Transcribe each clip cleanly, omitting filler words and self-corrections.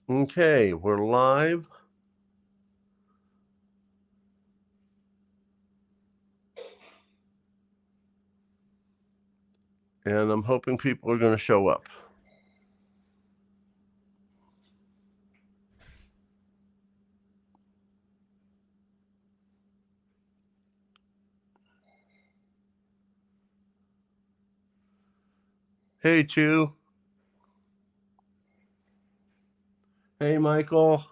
Okay, we're live. And I'm hoping people are going to show up. Hey, Chu. Hey, Michael.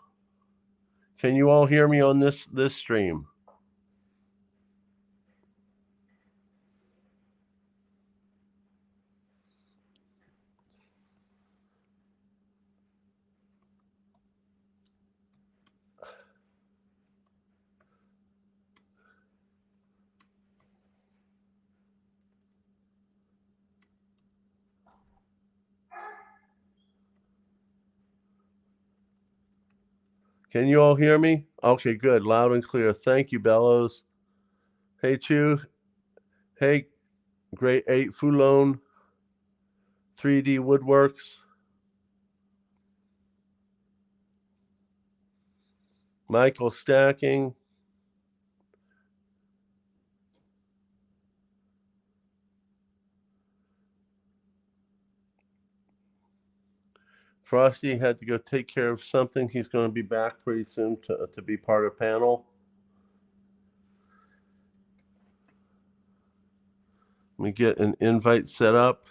Can you all hear me on this stream? Can you all hear me? Okay, good. Loud and clear. Thank you, Bellows. Hey, Chu. Hey, Great 8 Fulone. 3D Woodworks. Michael Stacking. Frosty had to go take care of something. He's going to be back pretty soon to be part of panel. Let me get an invite set up.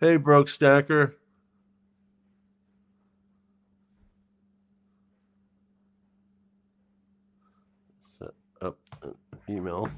Hey, Broke Stacker. Set up an email.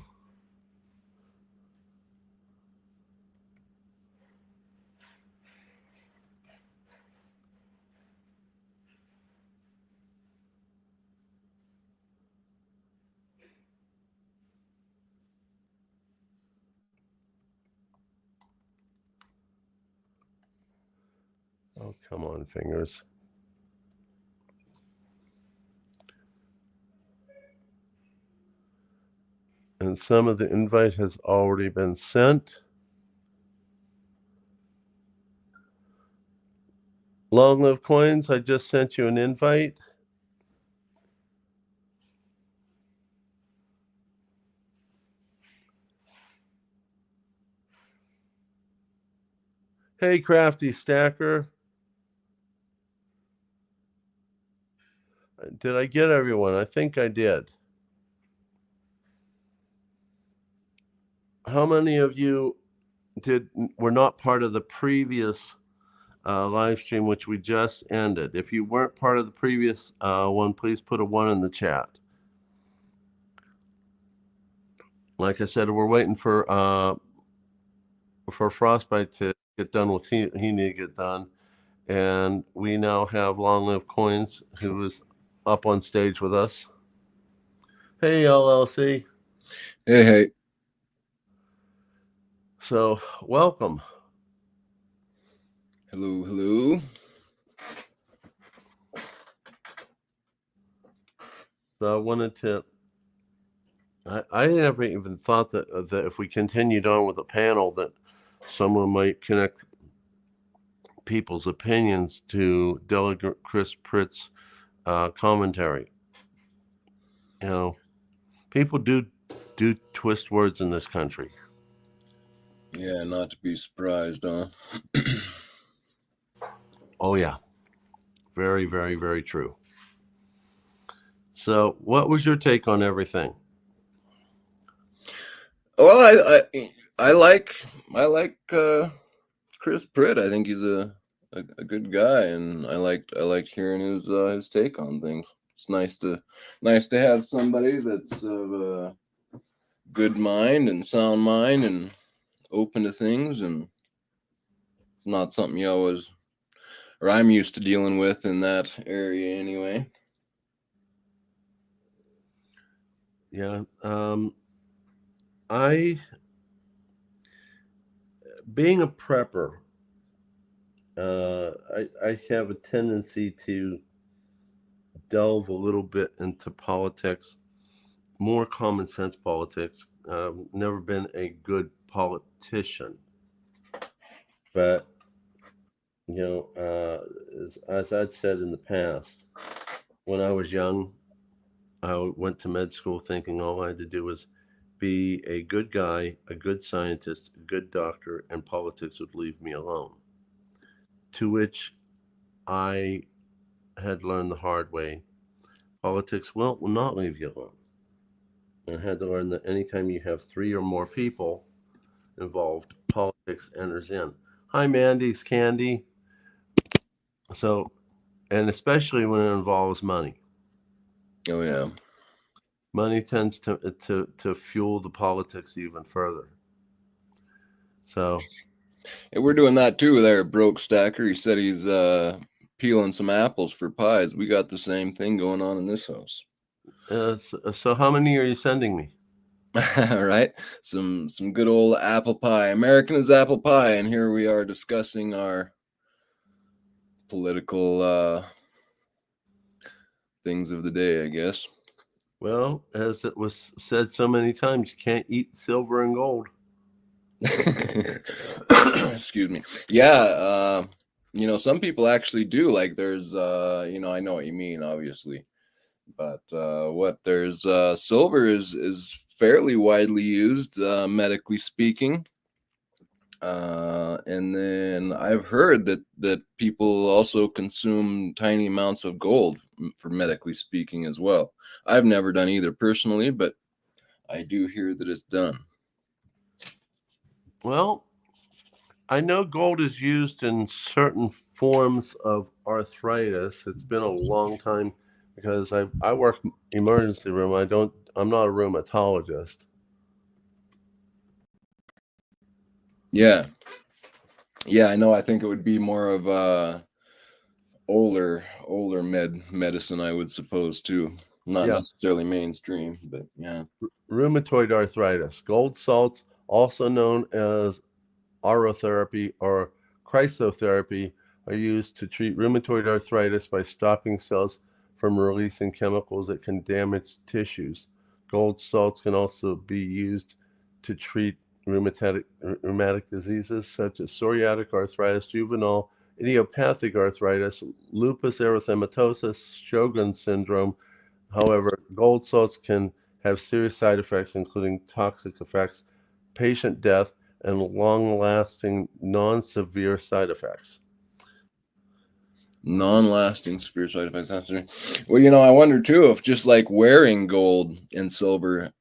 Oh, come on, fingers. And some of the invite has already been sent. Long Live Coins, I just sent you an invite. Hey, Crafty Stacker. Did I get everyone? I think I did. How many of you were not part of the previous live stream, which we just ended? If you weren't part of the previous one, please put a 1 in the chat. Like I said, we're waiting for Frostbyte to get done with he need to get done. And we now have Long Live Coins, who is up on stage with us. Hey, LLC. Hey. So, welcome. Hello. So I wanted to. I never even thought that if we continued on with the panel, that someone might connect people's opinions to Delegate Chris Pritt's commentary. You know, people do twist words in this country. Yeah, not to be surprised, huh? Oh yeah, very, very, very true. So, what was your take on everything? Well, I like Chris Pritt. I think he's a good guy, and I liked hearing his take on things. It's nice to have somebody that's of a good mind and sound mind and open to things, and it's not something you always, or I'm used to dealing with in that area anyway. Yeah, being a prepper, I have a tendency to delve a little bit into politics more common sense politics. Never been a good politician, but as I'd said in the past, when I was young, I went to med school thinking all I had to do was be a good guy, a good scientist, a good doctor, and politics would leave me alone. To which I had learned the hard way politics will not leave you alone. And I had to learn that anytime you have 3 or more people involved, politics enters in. Hi, Mandy's Candy. So, and especially when it involves money. Oh yeah. Money tends to fuel the politics even further. So, Hey, we're doing that too there, Broke Stacker. He said he's peeling some apples for pies. We got the same thing going on in this house. so how many are you sending me? All right, some good old apple pie. American is apple pie, and here we are discussing our political things of the day, I guess. Well, as it was said so many times, you can't eat silver and gold. Excuse me. Yeah, some people actually do. Like there's I know what you mean, obviously. But there's silver is fairly widely used, medically speaking. And then I've heard that people also consume tiny amounts of gold for medically speaking as well. I've never done either personally, but I do hear that it's done. Well, I know gold is used in certain forms of arthritis. It's been a long time because I work emergency room. I'm not a rheumatologist. Yeah. Yeah, I know. I think it would be more of older medicine, I would suppose too. Not necessarily mainstream, but yeah. Rheumatoid arthritis. Gold salts, also known as aurotherapy or chrysotherapy, are used to treat rheumatoid arthritis by stopping cells from releasing chemicals that can damage tissues. Gold salts can also be used to treat rheumatic diseases such as psoriatic arthritis, juvenile idiopathic arthritis, lupus erythematosus, Sjogren's syndrome. However, gold salts can have serious side effects, including toxic effects, patient death, and long-lasting, non-severe side effects. Non-lasting severe side effects. That's right. Well, I wonder too if just like wearing gold and silver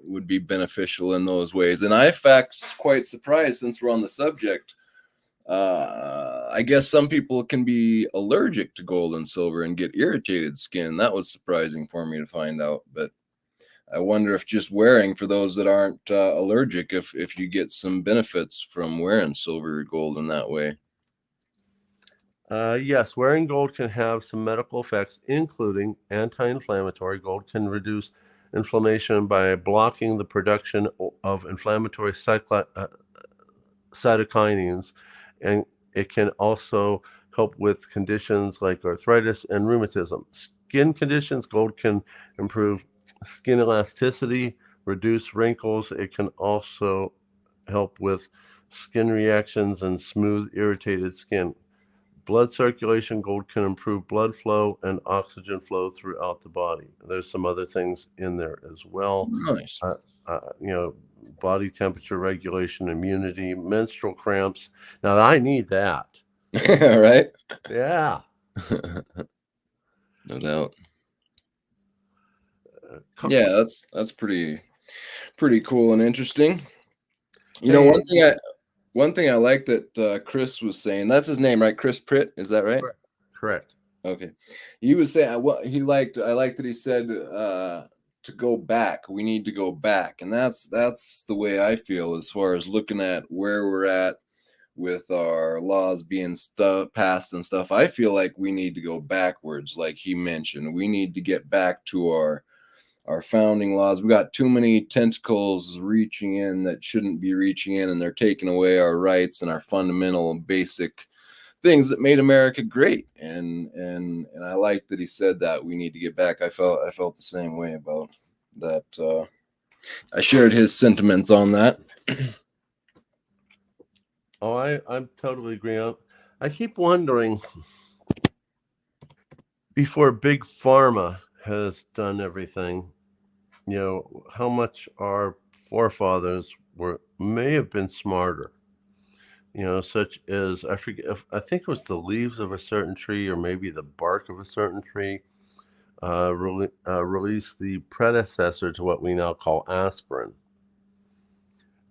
would be beneficial in those ways. And I, in fact, quite surprised since we're on the subject. I guess some people can be allergic to gold and silver and get irritated skin. That was surprising for me to find out. But I wonder if just wearing, for those that aren't allergic, if you get some benefits from wearing silver or gold in that way. Yes, wearing gold can have some medical effects, including anti-inflammatory. Gold can reduce inflammation by blocking the production of inflammatory cytokinins, and it can also help with conditions like arthritis and rheumatism. Skin conditions, gold can improve skin elasticity, reduce wrinkles. It can also help with skin reactions and smooth, irritated skin. Blood circulation, gold can improve blood flow and oxygen flow throughout the body. There's some other things in there as well. Nice. Body temperature regulation, immunity, menstrual cramps. Now I need that. Right? Yeah. No doubt. Yeah, that's pretty cool and interesting. One thing I like that Chris was saying, that's his name, right? Chris Pritt, is that right? Correct. Okay. He was saying I liked that he said to go back. We need to go back. And that's the way I feel as far as looking at where we're at with our laws being passed and stuff. I feel like we need to go backwards, like he mentioned. We need to get back to our founding laws. We got too many tentacles reaching in that shouldn't be reaching in, and they're taking away our rights and our fundamental and basic things that made America great. And I like that he said that we need to get back. I felt the same way about that I shared his sentiments on that. Oh, I totally agree. I keep wondering, before Big Pharma has done everything, how much our forefathers may have been smarter. Such as, I forget, I think it was the leaves of a certain tree or maybe the bark of a certain tree released the predecessor to what we now call aspirin.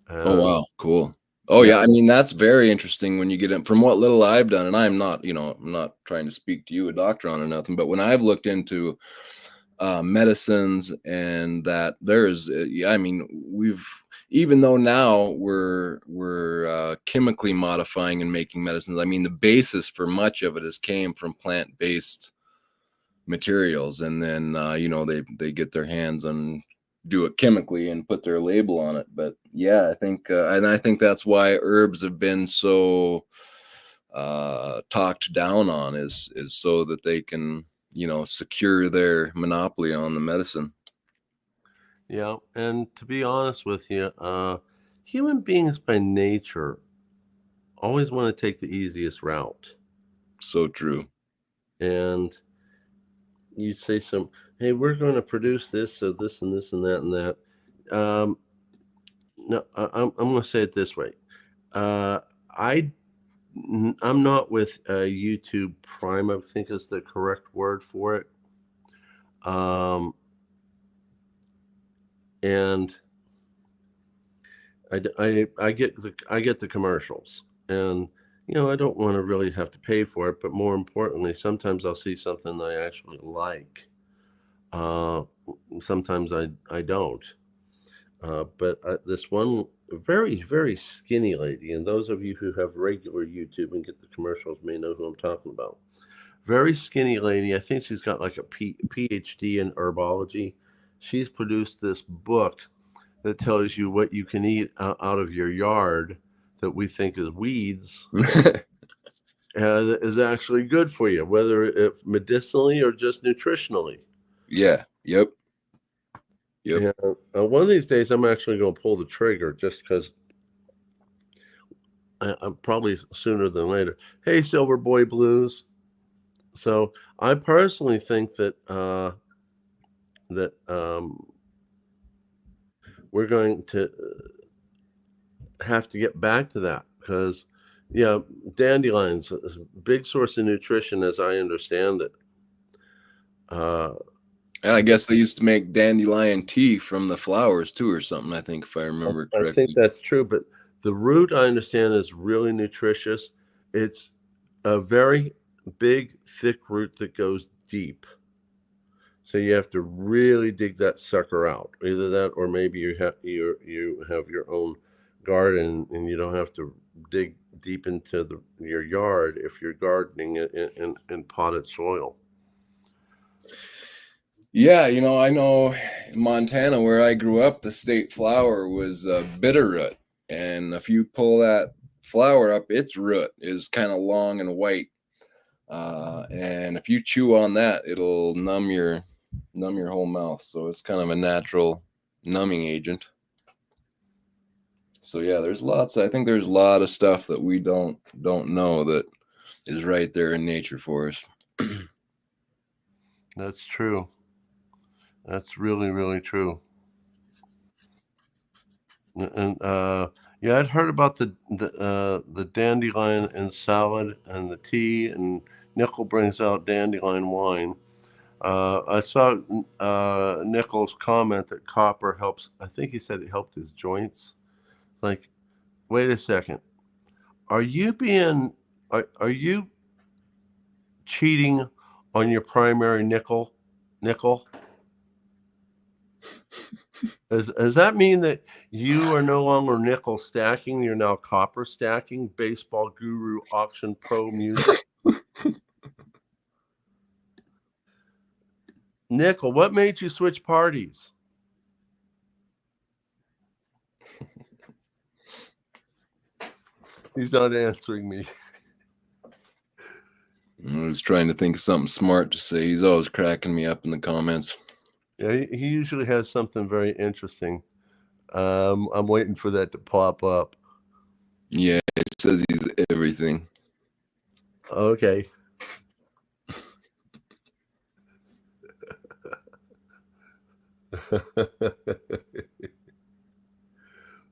Oh, wow. Cool. Oh, yeah. I mean, that's very interesting when you get in from what little I've done. And I'm not, I'm not trying to speak to you, a doctor, on or nothing, but when I've looked into medicines and that there's, I mean, even though now we're chemically modifying and making medicines, I mean, the basis for much of it has came from plant-based materials. And then, they get their hands on do it chemically and put their label on it. But yeah, I think and I think that's why herbs have been so talked down on is so that they can secure their monopoly on the medicine. Yeah, and to be honest with you, human beings by nature always want to take the easiest route. So true. And you say hey, we're going to produce this, so this and this and that and that. No, I'm going to say it this way. I'm not with YouTube Prime, I think is the correct word for it. And I get the commercials, and I don't want to really have to pay for it, but more importantly, sometimes I'll see something that I actually like. Sometimes I don't. But this one very, very skinny lady, and those of you who have regular YouTube and get the commercials may know who I'm talking about. Very skinny lady. I think she's got like a PhD in herbology. She's produced this book that tells you what you can eat out of your yard that we think is weeds that is actually good for you, whether it's medicinally or just nutritionally. Yeah. Yep. And one of these days, I'm actually going to pull the trigger just because I'm probably sooner than later. Hey, Silver Boy Blues. So I personally think that we're going to have to get back to that because, dandelions is a big source of nutrition as I understand it. And I guess they used to make dandelion tea from the flowers too, or something. I think, if I remember correctly. I think that's true, but the root I understand is really nutritious. It's a very big, thick root that goes deep. So you have to really dig that sucker out. Either that, or maybe you have your own garden and you don't have to dig deep into your yard if you're gardening in potted soil. Yeah, I know in Montana where I grew up, the state flower was bitterroot, and if you pull that flower up, its root is kind of long and white, and if you chew on that, it'll numb your whole mouth. So it's kind of a natural numbing agent. So yeah, I think there's a lot of stuff that we don't know that is right there in nature for us. That's true. That's really, really true. And yeah, I'd heard about the dandelion in salad and the tea, and Nickel brings out dandelion wine. I saw Nickel's comment that copper helps. I think he said it helped his joints. Like, wait a second, are you cheating on your primary nickel? Does that mean that you are no longer nickel stacking? You're now copper stacking? Baseball guru, auction pro music. Nickel, what made you switch parties? He's not answering me. I was trying to think of something smart to say. He's always cracking me up in the comments. Yeah, he usually has something very interesting. I'm waiting for that to pop up. Yeah, it says he's everything. Okay.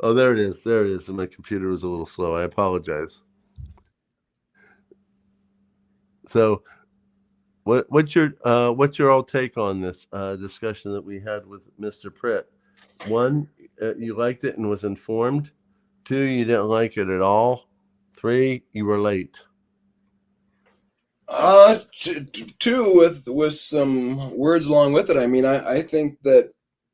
Oh, there it is. There it is. And my computer was a little slow. I apologize. So, what's your all take on this discussion that we had with Mr. Pritt? One, you liked it and was informed. Two, you didn't like it at all. Three, you were late. Two with some words along with it. I mean, I think that,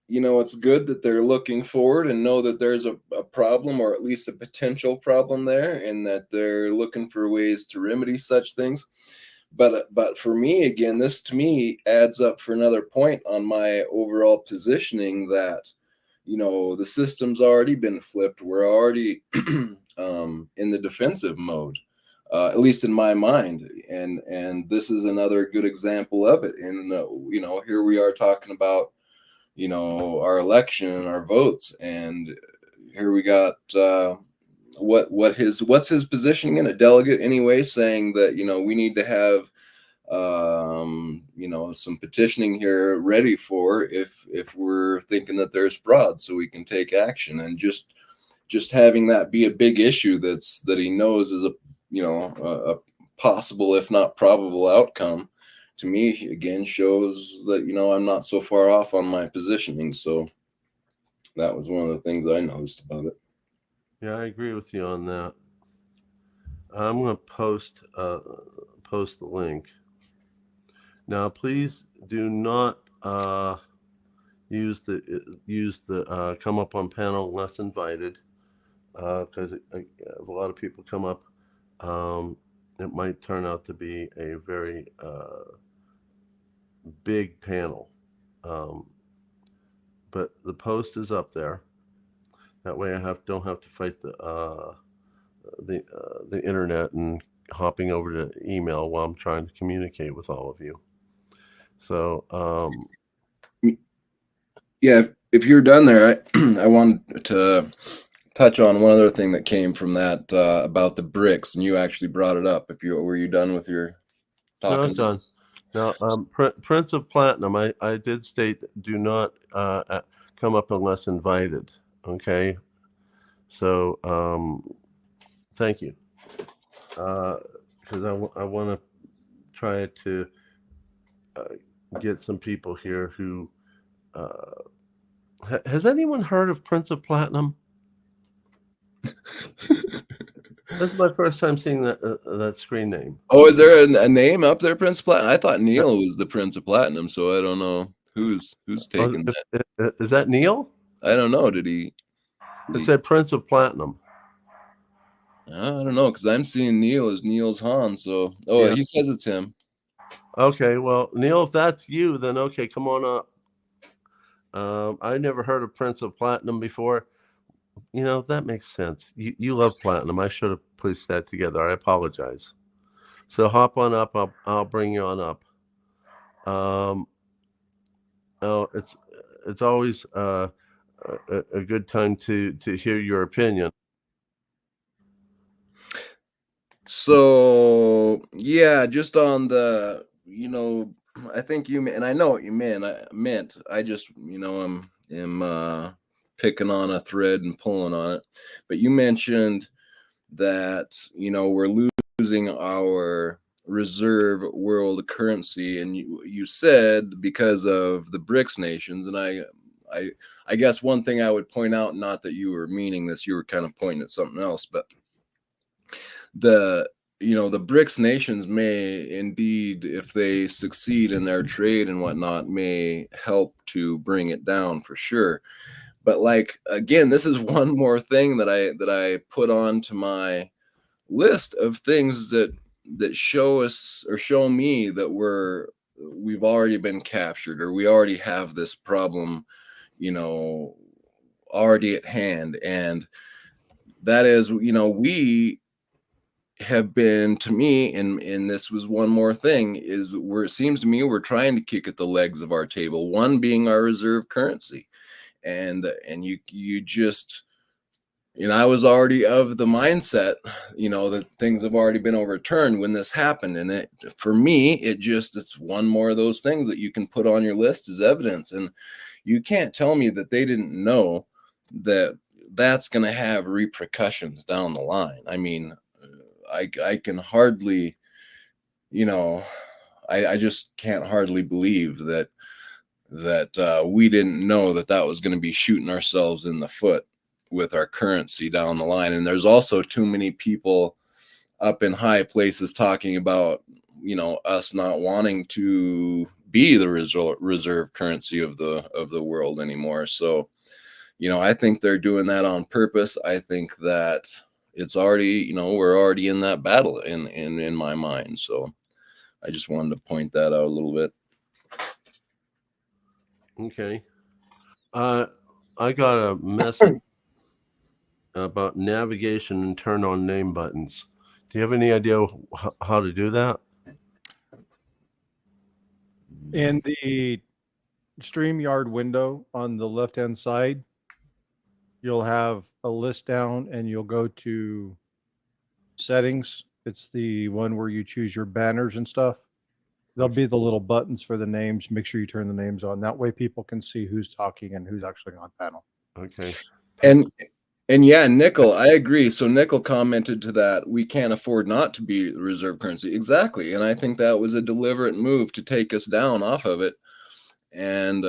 you know, it's good that they're looking forward and know that there's a problem, or at least a potential problem there, and that they're looking for ways to remedy such things. But for me, again, this to me adds up for another point on my overall positioning that, you know, the system's already been flipped. We're already in the defensive mode, at least in my mind, and this is another good example of it. And you know, here we are talking about, you know, our election and our votes, and here we got what's his positioning in a delegate anyway, saying that, you know, we need to have you know, some petitioning here ready for if we're thinking that there's fraud, so we can take action. And just having that be a big issue that he knows is a, you know, a possible, if not probable, outcome, to me again shows that, you know, I'm not so far off on my positioning. So that was one of the things I noticed about it. Yeah, I agree with you on that. I'm going to post the link. Now, please do not use the come up on panel unless invited, because if a lot of people come up, it might turn out to be a very big panel. But the post is up there. That way, I don't have to fight the internet and hopping over to email while I'm trying to communicate with all of you. So, yeah, if you're done there, I wanted to touch on one other thing that came from that about the bricks, and you actually brought it up. Were you done with your talking? No, it's done. Now, Prince of Platinum, I did state do not come up unless invited. Okay, so thank you, because I want to try to get some people here who has anyone heard of Prince of Platinum? This is my first time seeing that screen name. Oh, is there a name up there, Prince of Platinum? I thought Neil was the Prince of Platinum, so I don't know who's taking that. Is that Neil? I don't know. Did he? It said Prince of Platinum. I don't know, because I'm seeing Neil as Niels Hahn. So, Yeah. He says it's him. Okay, well, Neil, if that's you, then okay, come on up. I never heard of Prince of Platinum before. You know, that makes sense. You love platinum. I should have placed that together. I apologize. So hop on up. I'll bring you on up. Oh, it's always a good time to hear your opinion. So yeah, just on the, you know, I think you and I know what you meant. I just, you know, am picking on a thread and pulling on it. But you mentioned that, you know, we're losing our reserve world currency, and you said because of the BRICS nations. And I guess one thing I would point out, not that you were meaning this, you were kind of pointing at something else, but the BRICS nations may indeed, if they succeed in their trade and whatnot, may help to bring it down for sure. But like, again, this is one more thing that I put onto my list of things that show us, or show me, that we've already been captured, or we already have this problem, you know, already at hand. And that is, you know, we have been, to me, and this was one more thing, is where it seems to me we're trying to kick at the legs of our table, one being our reserve currency. And you just, I was already of the mindset, that things have already been overturned when this happened. And for me, it's one more of those things that you can put on your list as evidence. And you can't tell me that they didn't know that that's going to have repercussions down the line. I mean, I can hardly, I just can't hardly believe that we didn't know that was going to be shooting ourselves in the foot with our currency down the line. And there's also too many people up in high places talking about, us not wanting to be the reserve currency of the world anymore. So, I think they're doing that on purpose. I think that it's already, we're already in that battle in my mind. So I just wanted to point that out a little bit. Okay. I got a message about navigation and turn on name buttons. Do you have any idea how to do that? In the StreamYard window on the left-hand side, you'll have a list down and you'll go to settings. It's the one where you choose your banners and stuff. There'll be the little buttons for the names. Make sure you turn the names on. That way people can see who's talking and who's actually on panel. Okay. And yeah, Nickel, I agree. So Nickel commented to that, we can't afford not to be the reserve currency. Exactly. And I think that was a deliberate move to take us down off of it. And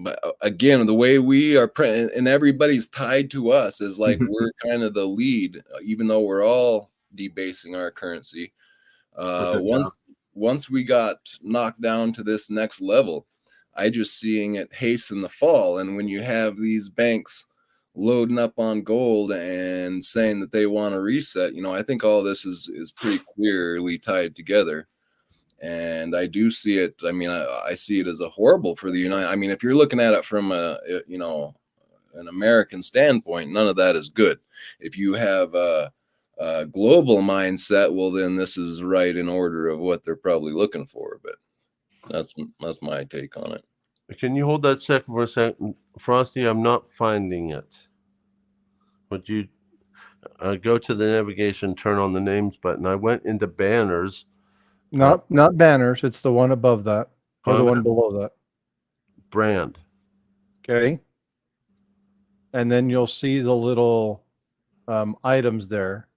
but again, the way we are and everybody's tied to us is like we're kind of the lead, even though we're all debasing our currency. Once we got knocked down to this next level, I just seeing it hasten the fall. And when you have these banks loading up on gold and saying that they want to reset, I think all this is pretty clearly tied together. And I do see it. I mean, I see it as a horrible for the United. I mean, if you're looking at it from an American standpoint, none of that is good. If you have a global mindset, well, then this is right in order of what they're probably looking for. But that's my take on it. Can you hold that second for a second, Frosty? I'm not finding it. Would you go to the navigation, turn on the names button? I went into banners. Not banners. It's the one above that or the one below that. Brand. Okay. And then you'll see the little items there.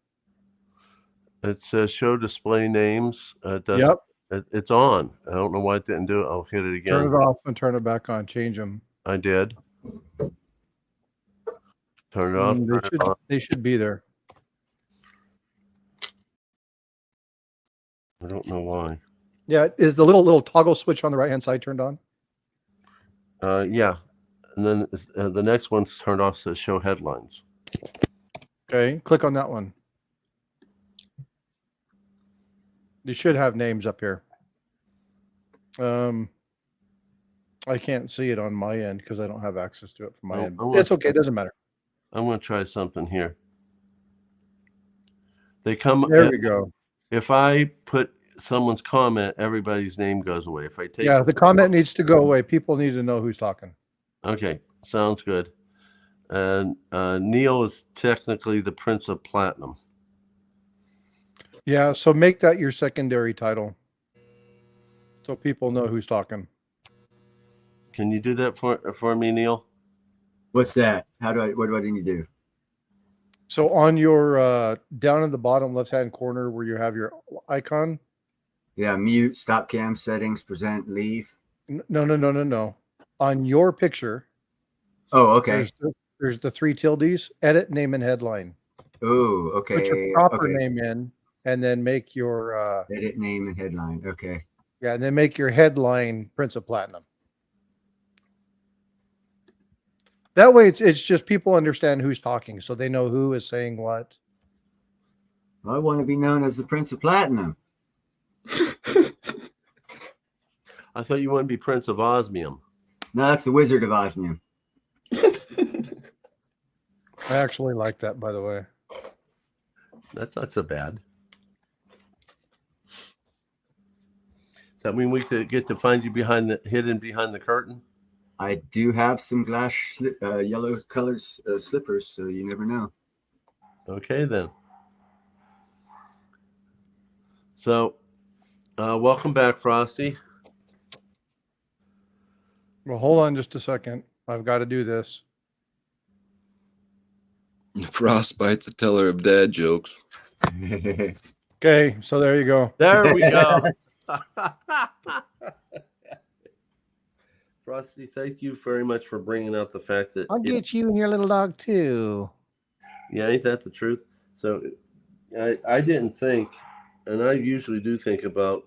It says show display names. Yep. It's on. I don't know why it didn't do it. I'll hit it again. Turn it off and turn it back on. Change them. I did. Turn it off. They should be there. I don't know why. Yeah, is the little toggle switch on the right-hand side turned on? Yeah. And then the next one's turned off, says show headlines. Okay, click on that one. You should have names up here. I can't see it on my end because I don't have access to it from my end. It's okay, it doesn't matter. I'm going to try something here. They come. There we go. If I put someone's comment, everybody's name goes away. If I take the comment needs to go away. People need to know who's talking. Okay, sounds good. And Neil is technically the Prince of Platinum. Yeah, so make that your secondary title, so people know who's talking. Can you do that for me, Neil? What's that? What do I need to do? So on your down in the bottom left-hand corner where you have your icon. Yeah, mute, stop cam, settings, present, leave. No. On your picture. Oh, okay. There's the three tildes. Edit, name, and headline. Oh, okay. Put your proper name in, and then make your edit, name, and headline. Okay. Yeah, and then make your headline Prince of Platinum. That way, it's just people understand who's talking, so they know who is saying what. I want to be known as the Prince of Platinum. I thought you wanted to be Prince of Osmium. No, that's the Wizard of Osmium. I actually like that, by the way. That's not so bad. Does that mean we could get to find you hidden behind the curtain? I do have some glass yellow colors slippers, so you never know. Okay, then. So, welcome back, Frosty. Well, hold on just a second. I've got to do this. Frostbite's a teller of dad jokes. Okay, so there you go. There we go. Frosty, thank you very much for bringing out the fact that I'll get you and your little dog too. Yeah, ain't that the truth? So, I didn't think, and I usually do think about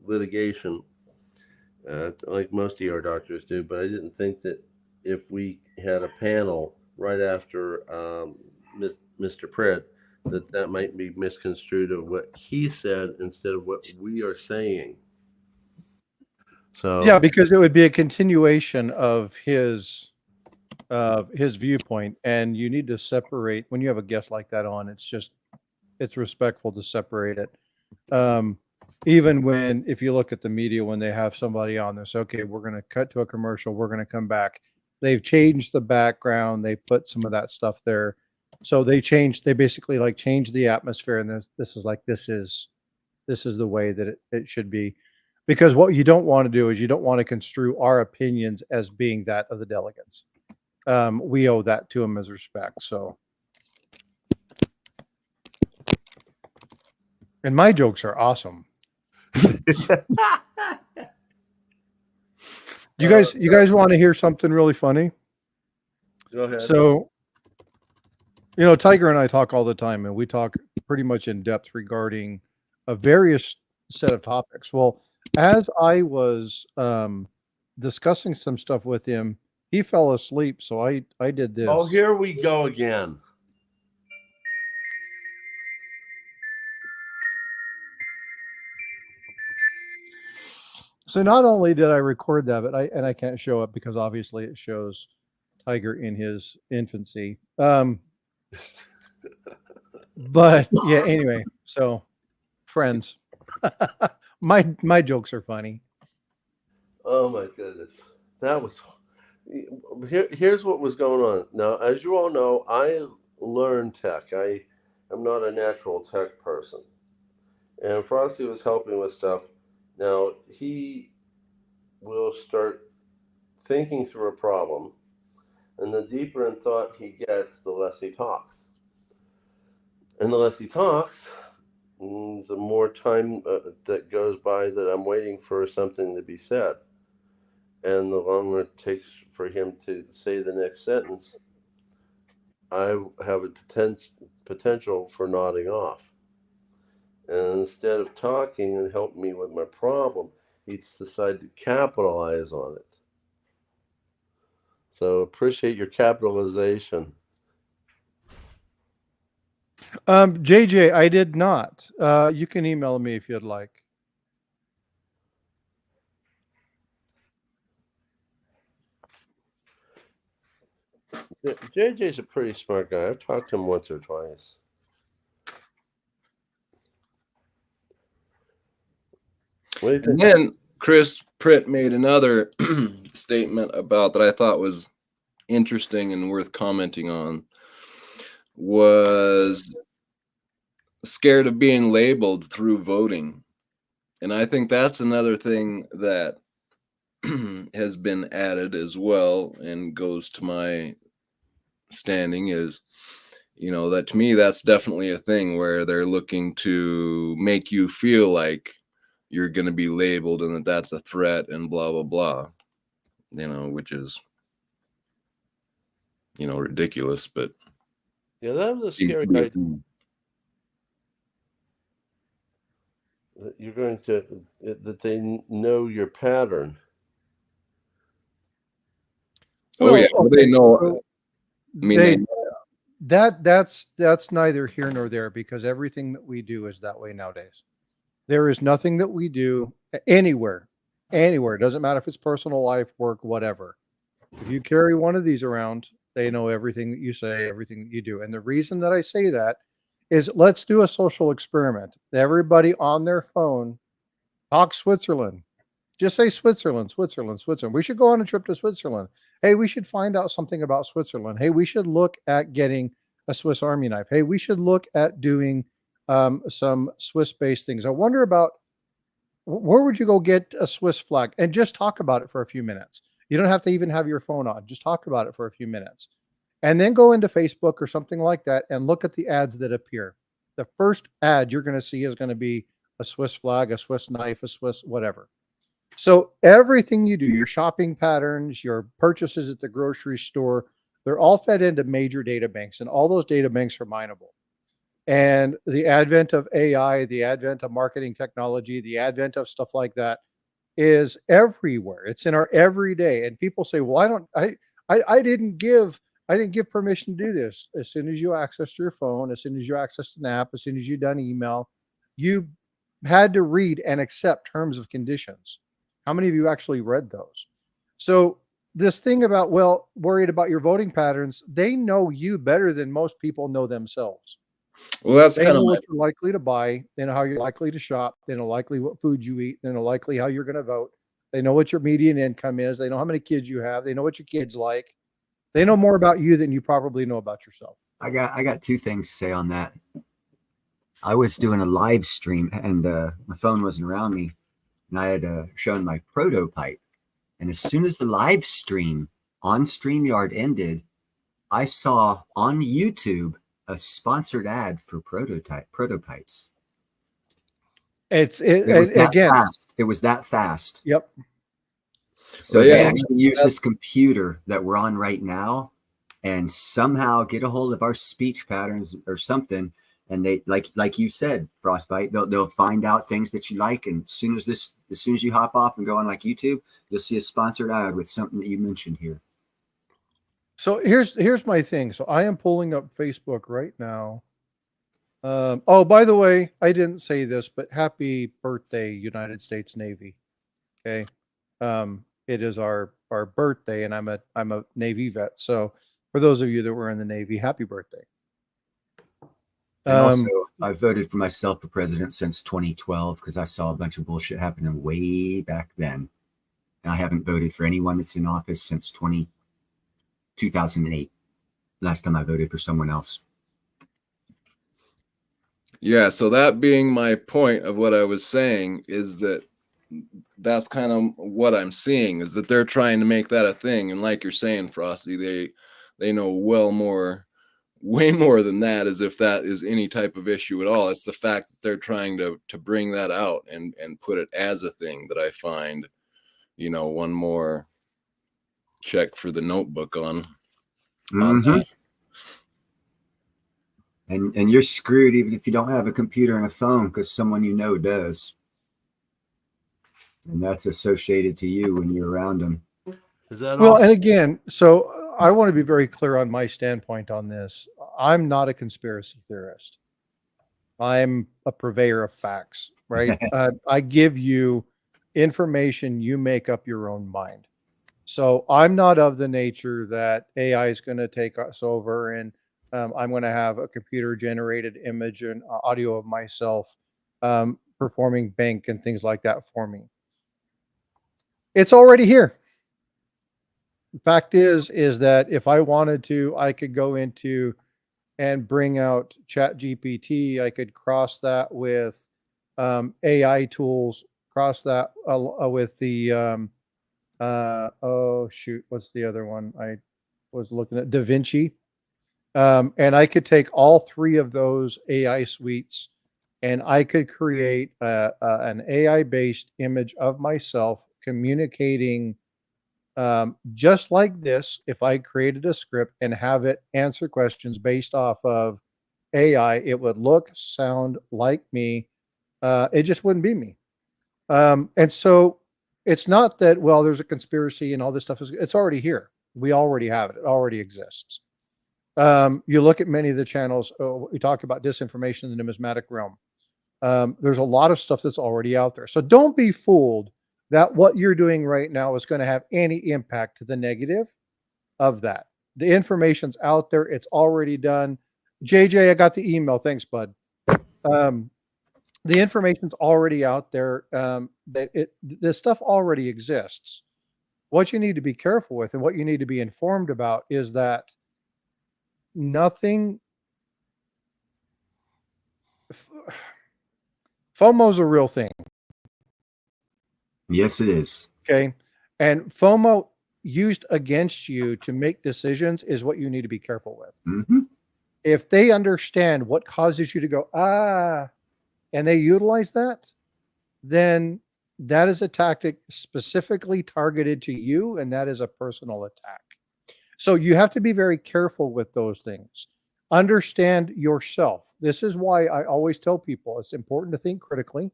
litigation, like most ER doctors do, but I didn't think that if we had a panel right after Mr. Pritt, that might be misconstrued of what he said instead of what we are saying. So Yeah, because it would be a continuation of his viewpoint, and you need to separate when you have a guest like that on. It's respectful to separate it. Even if you look at the media, when they have somebody on this, okay, we're going to cut to a commercial, we're going to come back. They've changed the background. They put some of that stuff there. So they basically like changed the atmosphere. And this is the way that it should be, because what you don't want to do is you don't want to construe our opinions as being that of the delegates. We owe that to them as respect. So, and my jokes are awesome. You guys want to hear something really funny? Go ahead. So, Tiger and I talk all the time, and we talk pretty much in depth regarding a various set of topics. Well, as I was discussing some stuff with him, he fell asleep. So I did this. Oh, here we go again. So not only did I record that, but I can't show it because obviously it shows Tiger in his infancy. But yeah, anyway, so friends, my jokes are funny. Oh my goodness. That was here's what was going on. Now, as you all know, I learned tech. I am not a natural tech person. And Frosty was helping with stuff. Now, he will start thinking through a problem, and the deeper in thought he gets, the less he talks. And the less he talks, the more time that goes by that I'm waiting for something to be said. And the longer it takes for him to say the next sentence, I have a potential for nodding off. And instead of talking and helping me with my problem, he's decided to capitalize on it. So appreciate your capitalization. JJ, I did not. You can email me if you'd like. JJ's a pretty smart guy. I've talked to him once or twice. And then Chris Pritt made another statement about that I thought was interesting and worth commenting on. Was scared of being labeled through voting. And I think that's another thing that has been added as well, and goes to my standing is, that to me, that's definitely a thing where they're looking to make you feel like you're going to be labeled and that's a threat and blah, blah, blah, which is, ridiculous, but yeah, that was a scary idea. You're going to, that they know your pattern. Oh, yeah. Well, they know. That's neither here nor there, because everything that we do is that way nowadays. There is nothing that we do anywhere. It doesn't matter if it's personal life, work, whatever. If you carry one of these around, they know everything that you say, everything that you do. And the reason that I say that is let's do a social experiment. Everybody on their phone talk Switzerland. Just say Switzerland, Switzerland, Switzerland. We should go on a trip to Switzerland. Hey, we should find out something about Switzerland. Hey, we should look at getting a Swiss Army knife. Hey, we should look at doing some Swiss-based things. I wonder about where would you go get a Swiss flag, and just talk about it for a few minutes. You don't have to even have your phone on. Just talk about it for a few minutes. And then go into Facebook or something like that and look at the ads that appear. The first ad you're going to see is going to be a Swiss flag, a Swiss knife, a Swiss whatever. So everything you do, your shopping patterns, your purchases at the grocery store, they're all fed into major data banks, and all those data banks are mineable. And the advent of AI, the advent of marketing technology, the advent of stuff like that is everywhere. It's in our everyday. And people say, well, I didn't give permission to do this. As soon as you accessed your phone, as soon as you accessed an app, as soon as you done email, you had to read and accept terms of conditions. How many of you actually read those? So this thing about, well, worried about your voting patterns, they know you better than most people know themselves. Well, that's They kind know of what you're likely to buy. They know how you're likely to shop. They know likely what food you eat. They know likely how you're going to vote. They know what your median income is. They know how many kids you have. They know what your kids like. They know more about you than you probably know about yourself. I got two things to say on that. I was doing a live stream and my phone wasn't around me, and I had shown my prototype. And as soon as the live stream on StreamYard ended, I saw on YouTube a sponsored ad for prototypes. It was that again fast. It was that fast. Yep. So Well, they yeah, actually use this computer that we're on right now and somehow get a hold of our speech patterns or something. And they, like you said, Frostbyte, they'll find out things that you like. And as soon as you hop off and go on like YouTube, you'll see a sponsored ad with something that you mentioned here. So here's my thing. So I am pulling up Facebook right now. Oh, by the way, I didn't say this, but happy birthday, United States Navy. Okay. It is our birthday, and I'm a Navy vet. So for those of you that were in the Navy, happy birthday. And also, I voted for myself for president since 2012 because I saw a bunch of bullshit happening way back then. And I haven't voted for anyone that's in office since 2008. Last time I voted for someone else. Yeah, so that being my point of what I was saying is that's kind of what I'm seeing, is that they're trying to make that a thing. And like you're saying, Frosty, they know way more than that, as if that is any type of issue at all. It's the fact that they're trying to bring that out and put it as a thing that I find, one more check for the notebook on that. And you're screwed even if you don't have a computer and a phone, because someone you know does. And that's associated to you when you're around them. Is that Well, also- and again, so I want to be very clear on my standpoint on this. I'm not a conspiracy theorist. I'm a purveyor of facts, right? I give you information, you make up your own mind. So I'm not of the nature that AI is going to take us over and I'm going to have a computer generated image and audio of myself performing bank and things like that for me. It's already here. The fact is that if I wanted to, I could go into and bring out ChatGPT. I could cross that with AI tools, cross that with the, oh shoot, what's the other one? I was looking at DaVinci. And I could take all three of those AI suites and I could create an AI-based image of myself communicating just like this. If I created a script and have it answer questions based off of AI, it would look, sound like me. It just wouldn't be me. And so it's not that, well, there's a conspiracy and all this stuff it's already here. We already have it. It already exists. You look at many of the channels, we talk about disinformation in the numismatic realm. There's a lot of stuff that's already out there. So don't be fooled that what you're doing right now is going to have any impact to the negative of that. The information's out there. It's already done. JJ, I got the email. Thanks, bud. The information's already out there. This stuff already exists. What you need to be careful with and what you need to be informed about is that nothing. FOMO's a real thing. Yes, it is. Okay. And FOMO used against you to make decisions is what you need to be careful with. Mm-hmm. If they understand what causes you to go, and they utilize that, then that is a tactic specifically targeted to you, and that is a personal attack. So you have to be very careful with those things. Understand yourself. This is why I always tell people it's important to think critically.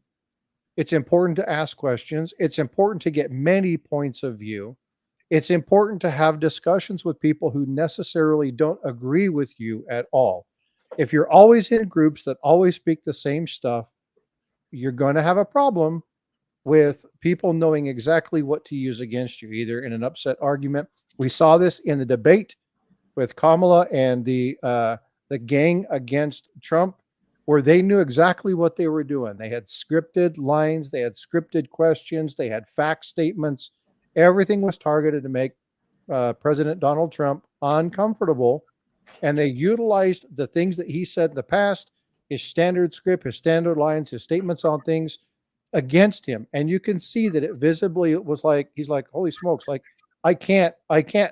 It's important to ask questions. It's important to get many points of view. It's important to have discussions with people who necessarily don't agree with you at all. If you're always in groups that always speak the same stuff, you're going to have a problem with people knowing exactly what to use against you, either in an upset argument. We saw this in the debate with Kamala and the gang against Trump, where they knew exactly what they were doing. They had scripted lines, they had scripted questions, they had fact statements. Everything was targeted to make President Donald Trump uncomfortable, and they utilized the things that he said in the past, his standard script, his standard lines, his statements on things against him. And you can see that it visibly was like, he's like, holy smokes, like I can't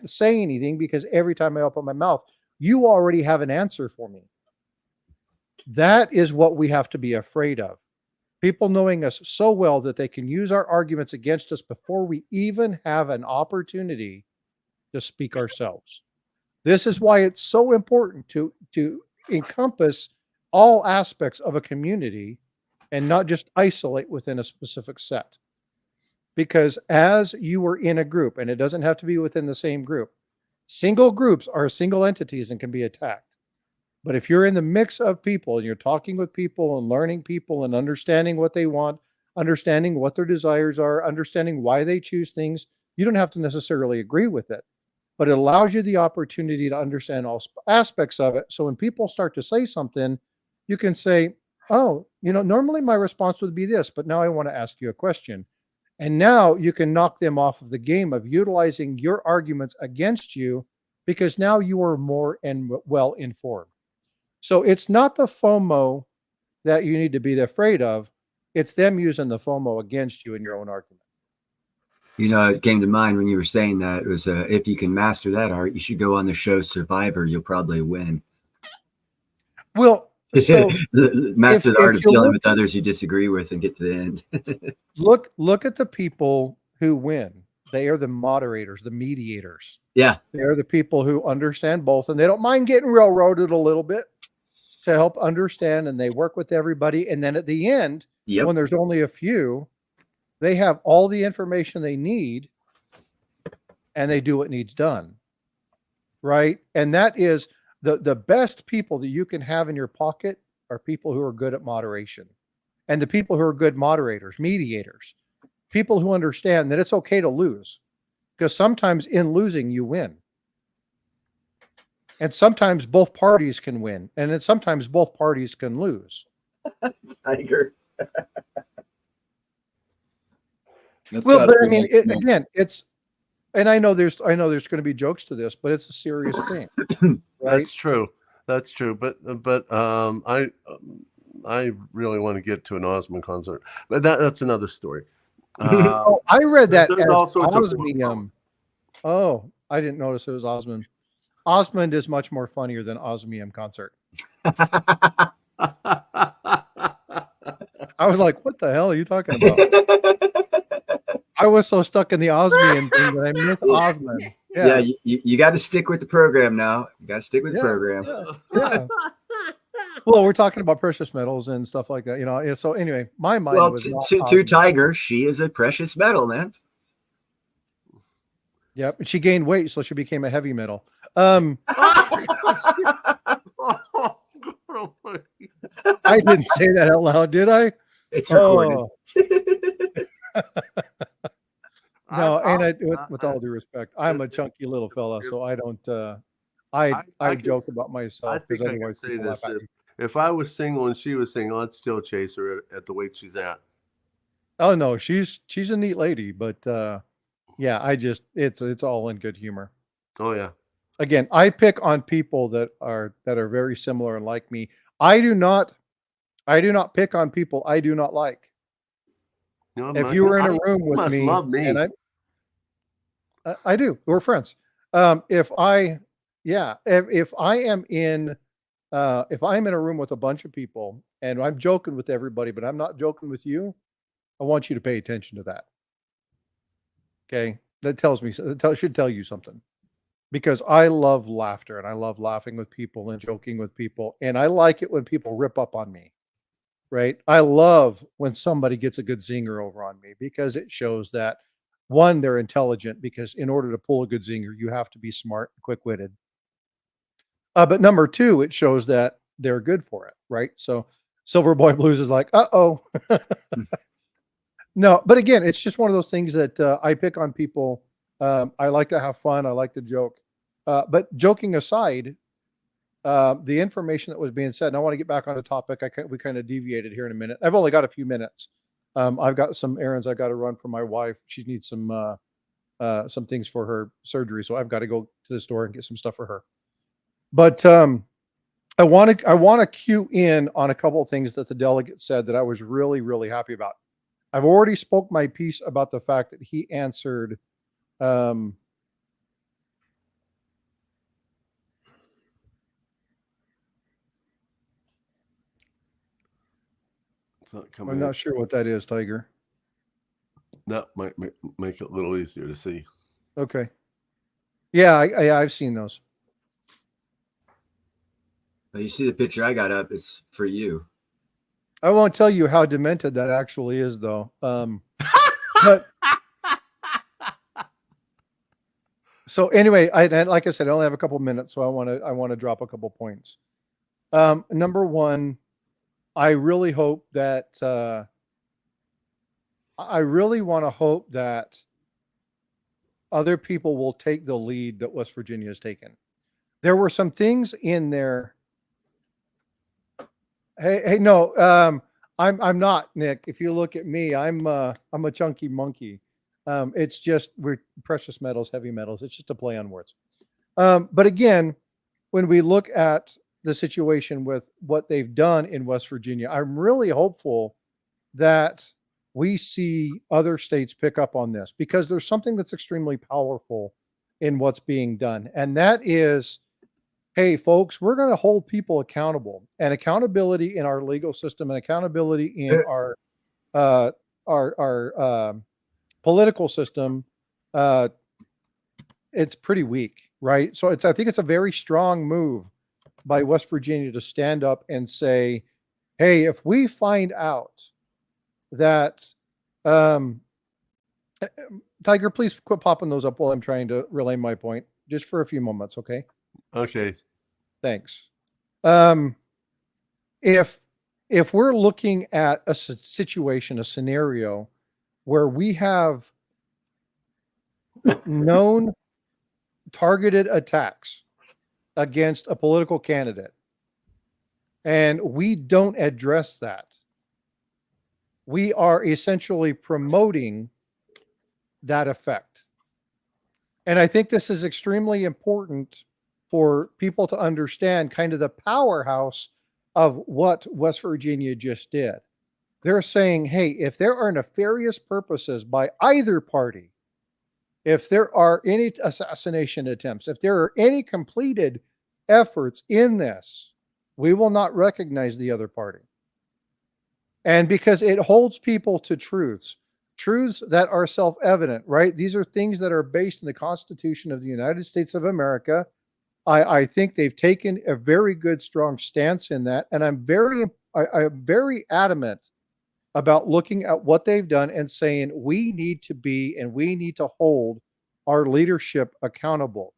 say anything because every time I open my mouth, you already have an answer for me. That is what we have to be afraid of. People knowing us so well that they can use our arguments against us before we even have an opportunity to speak ourselves. This is why it's so important to encompass all aspects of a community and not just isolate within a specific set. Because as you are in a group, and it doesn't have to be within the same group, single groups are single entities and can be attacked. But if you're in the mix of people and you're talking with people and learning people and understanding what they want, understanding what their desires are, understanding why they choose things, you don't have to necessarily agree with it, but it allows you the opportunity to understand all aspects of it. So when people start to say something, you can say, oh, normally my response would be this, but now I want to ask you a question. And now you can knock them off of the game of utilizing your arguments against you because now you are more and well informed. So it's not the FOMO that you need to be afraid of. It's them using the FOMO against you in your own argument. It came to mind when you were saying that. It was if you can master that art, you should go on the show Survivor. You'll probably win. Well, so master the art of dealing with others you disagree with and get to the end. Look at the people who win. They are the moderators, the mediators. Yeah. They're the people who understand both, and they don't mind getting railroaded a little bit to help understand, and they work with everybody. And then at the end, when there's only a few, they have all the information they need and they do what needs done. Right. And that is the best people that you can have in your pocket are people who are good at moderation, and the people who are good moderators, mediators, people who understand that it's okay to lose, because sometimes in losing you win. And sometimes both parties can win, and then sometimes both parties can lose. Tiger. Well, but I mean, again, it's, and I know there's going to be jokes to this, but it's a serious thing. Right? That's true. But I really want to get to an Osmond concert, but that's another story. I read that as all sorts of Osmium. Oh, I didn't notice it was Osmond. Osmond is much more funnier than Osmium concert. I was like, what the hell are you talking about? I was so stuck in the Osmium thing that I missed Osmond. Yeah, you got to stick with the program now. You got to stick with the program. Yeah. Well, we're talking about precious metals and stuff like that, So anyway, my mind was to Tiger, she is a precious metal, man. Yep, she gained weight, so she became a heavy metal. I didn't say that out loud, did I? It's recorded. No, and with all due respect, I'm a chunky little fella, so I don't I I joke can, about I myself because think I can otherwise say people laugh this: at me. if I was single and she was single, I'd still chase her at the weight she's at. Oh no, she's a neat lady, but yeah, it's all in good humor. Oh yeah. Again, I pick on people that are very similar and like me. I do not pick on people I do not like. No, If you were in a you room with must me love me. and I do, we're friends. If I yeah, if I am in if I'm in a room with a bunch of people and I'm joking with everybody, but I'm not joking with you, I want you to pay attention to that. Okay? That tells me should tell you something. Because I love laughter and I love laughing with people and joking with people. And I like it when people rip up on me, right? I love when somebody gets a good zinger over on me because it shows that one, they're intelligent because in order to pull a good zinger, you have to be smart and quick witted. But number two, it shows that they're good for it, right? So Silver Boy Blues is like, uh-oh. No, but again, it's just one of those things that I pick on people. I like to have fun. I like to joke. But joking aside, the information that was being said, and I want to get back on the topic. We kind of deviated here in a minute. I've only got a few minutes. I've got some errands I've got to run for my wife. She needs some things for her surgery, so I've got to go to the store and get some stuff for her. But I want to cue in on a couple of things that the delegate said that I was really, really happy about. I've already spoke my piece about the fact that he answered it's not coming I'm in. not sure what that is, Tiger. That might make it a little easier to see. Okay. Yeah, I've seen those. But you see the picture I got up, it's for you. I won't tell you how demented that actually is, though. But so anyway, and like I said, I only have a couple minutes, so I want to drop a couple points. Number one, I really hope that I really want to hope that other people will take the lead that West Virginia has taken. There were some things in there. Hey, no, I'm not, Nick. If you look at me, I'm a chunky monkey. It's just we're precious metals, heavy metals. It's just a play on words. But again, when we look at the situation with what they've done in West Virginia, I'm really hopeful that we see other states pick up on this because there's something that's extremely powerful in what's being done. And that is, hey, folks, we're going to hold people accountable, and accountability in our legal system and accountability in our political system. It's pretty weak, right? So I think it's a very strong move by West Virginia to stand up and say, hey, if we find out that, Tiger, please quit popping those up while I'm trying to relay my point, just for a few moments, okay? Okay. Thanks. If we're looking at a situation, a scenario where we have known targeted attacks against a political candidate, and we don't address that, we are essentially promoting that effect. And I think this is extremely important for people to understand kind of the powerhouse of what West Virginia just did. They're saying, hey, if there are nefarious purposes by either party, if there are any assassination attempts, if there are any completed efforts in this, we will not recognize the other party. And because it holds people to truths that are self-evident, right? These are things that are based in the Constitution of the United States of America. I think they've taken a very good, strong stance in that. And I'm very adamant about looking at what they've done and saying we need to hold our leadership accountable.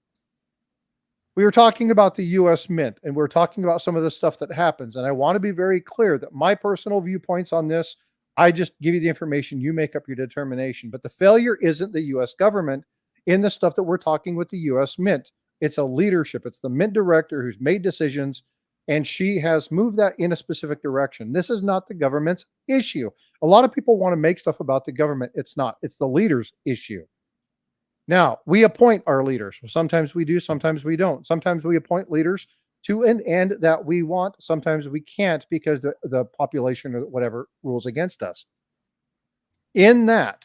We were talking about the U.S. Mint, and we're talking about some of the stuff that happens. And I want to be very clear that my personal viewpoints on this, I just give you the information, you make up your determination. But the failure isn't the U.S. government in the stuff that we're talking with the U.S. Mint. It's a leadership. It's the mint director who's made decisions, and she has moved that in a specific direction. This is not the government's issue. A lot of people want to make stuff about the government. It's not. It's the leader's issue. Now, we appoint our leaders. Sometimes we do, sometimes we don't. Sometimes we appoint leaders to an end that we want. Sometimes we can't because the population or whatever rules against us. In that,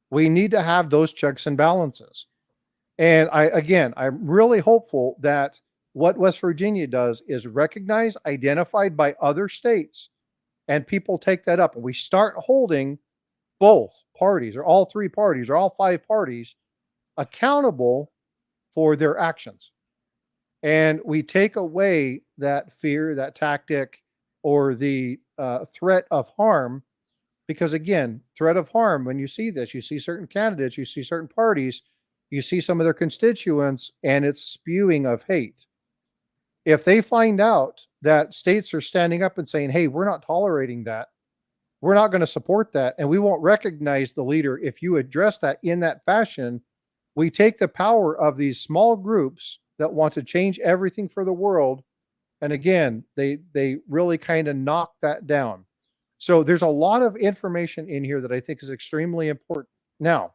we need to have those checks and balances. And I'm really hopeful that what West Virginia does is recognized, identified by other states, and people take that up. And we start holding both parties or all three parties or all five parties accountable for their actions. And we take away that fear, that tactic, or the threat of harm. Because again, threat of harm, when you see this, you see certain candidates, you see certain parties, you see some of their constituents, and it's spewing of hate. If they find out that states are standing up and saying, hey, we're not tolerating that, we're not going to support that, and we won't recognize the leader if you address that in that fashion, we take the power of these small groups that want to change everything for the world. And again, they really kind of knock that down. So there's a lot of information in here that I think is extremely important. Now,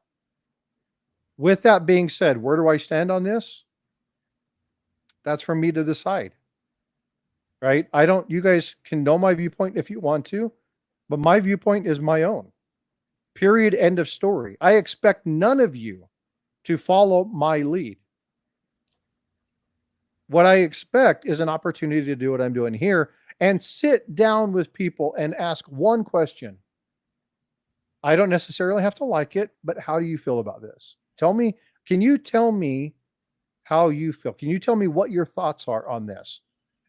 with that being said, where do I stand on this? That's for me to decide, right? You guys can know my viewpoint if you want to, but my viewpoint is my own. Period. End of story. I expect none of you to follow my lead. What I expect is an opportunity to do what I'm doing here and sit down with people and ask one question. I don't necessarily have to like it, but how do you feel about this? Can you tell me how you feel? Can you tell me what your thoughts are on this?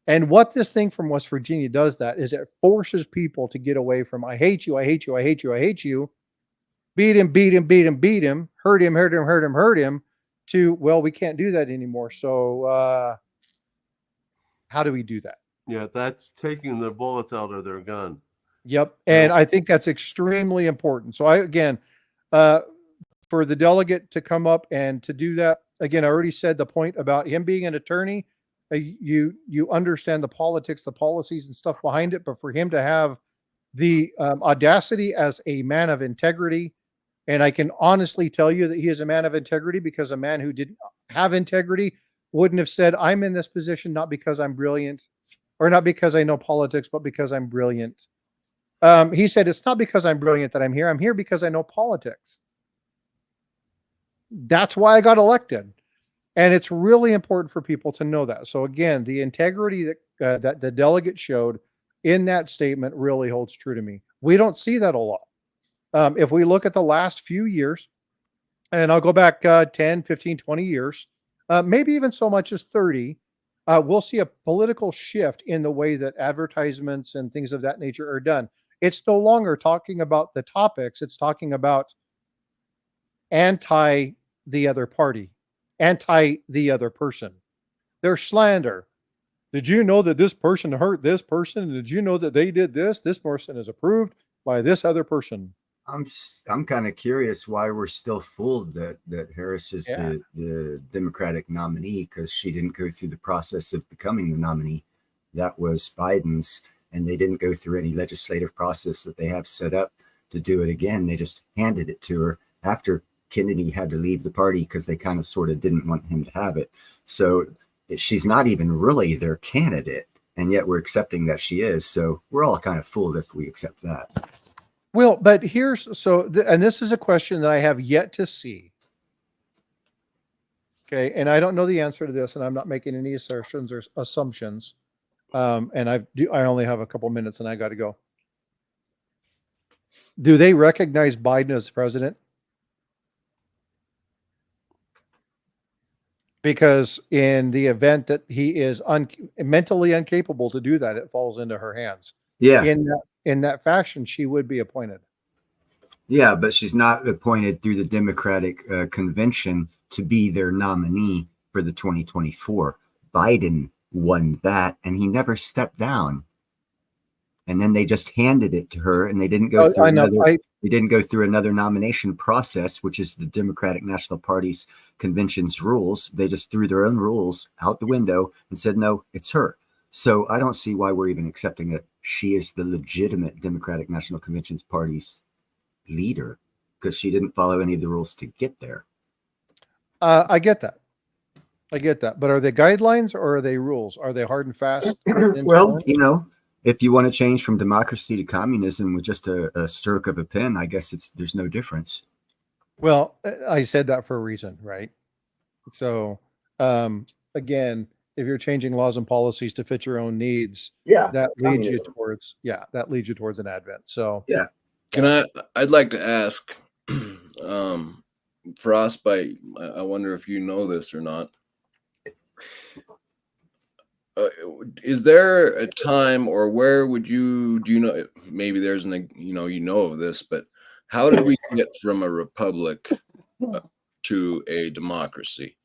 And what this thing from West Virginia does that is it forces people to get away from, I hate you, I hate you, I hate you, I hate you. Beat him, beat him, beat him, beat him, hurt him, hurt him, hurt him, hurt him, to, well, we can't do that anymore. So how do we do that? Yeah, that's taking the bullets out of their gun. Yep. And I think that's extremely important. So for the delegate to come up and to do that, again, I already said the point about him being an attorney. You understand the politics, the policies and stuff behind it, but for him to have the audacity as a man of integrity, and I can honestly tell you that he is a man of integrity, because a man who didn't have integrity wouldn't have said, I'm in this position not because I'm brilliant or not because I know politics, but because I'm brilliant. He said, it's not because I'm brilliant that I'm here. I'm here because I know politics. That's why I got elected. And it's really important for people to know that. So again, the integrity that the delegate showed in that statement really holds true to me. We don't see that a lot. If we look at the last few years, and I'll go back 10, 15, 20 years, maybe even so much as 30, we'll see a political shift in the way that advertisements and things of that nature are done. It's no longer talking about the topics. It's talking about anti the other party, anti the other person. There's slander. Did you know that this person hurt this person? Did you know that they did this? This person is approved by this other person. I'm kind of curious why we're still fooled that Harris is the Democratic nominee, because she didn't go through the process of becoming the nominee. That was Biden's, and they didn't go through any legislative process that they have set up to do it again. They just handed it to her after Kennedy had to leave the party because they kind of sort of didn't want him to have it. So she's not even really their candidate, and yet we're accepting that she is. So we're all kind of fooled if we accept that. Well, but and this is a question that I have yet to see. Okay. And I don't know the answer to this, and I'm not making any assertions or assumptions. And I only have a couple minutes and I got to go. Do they recognize Biden as president? Because in the event that he is mentally incapable to do that, it falls into her hands. Yeah. In that fashion, she would be appointed. Yeah, but she's not appointed through the Democratic convention to be their nominee for the 2024. Biden won that, and he never stepped down. and then they just handed it to her, and they didn't go Oh, through I know. they didn't go through another nomination process, which is the Democratic National Party's convention's rules. They just threw their own rules out the window and said, no, it's her. So I don't see why we're even accepting that she is the legitimate Democratic National Convention's party's leader, because she didn't follow any of the rules to get there. I get that. But are they guidelines or are they rules? Are they hard and fast? Well, if you want to change from democracy to communism with just a stroke of a pen, I guess there's no difference. Well, I said that for a reason, right? So, again, if you're changing laws and policies to fit your own needs, that leads you towards an advent. So, yeah. I'd like to ask, Frostbyte, I wonder if you know this or not. Is there a time, or where would do you know, maybe there's of this, but how did we get from a republic to a democracy?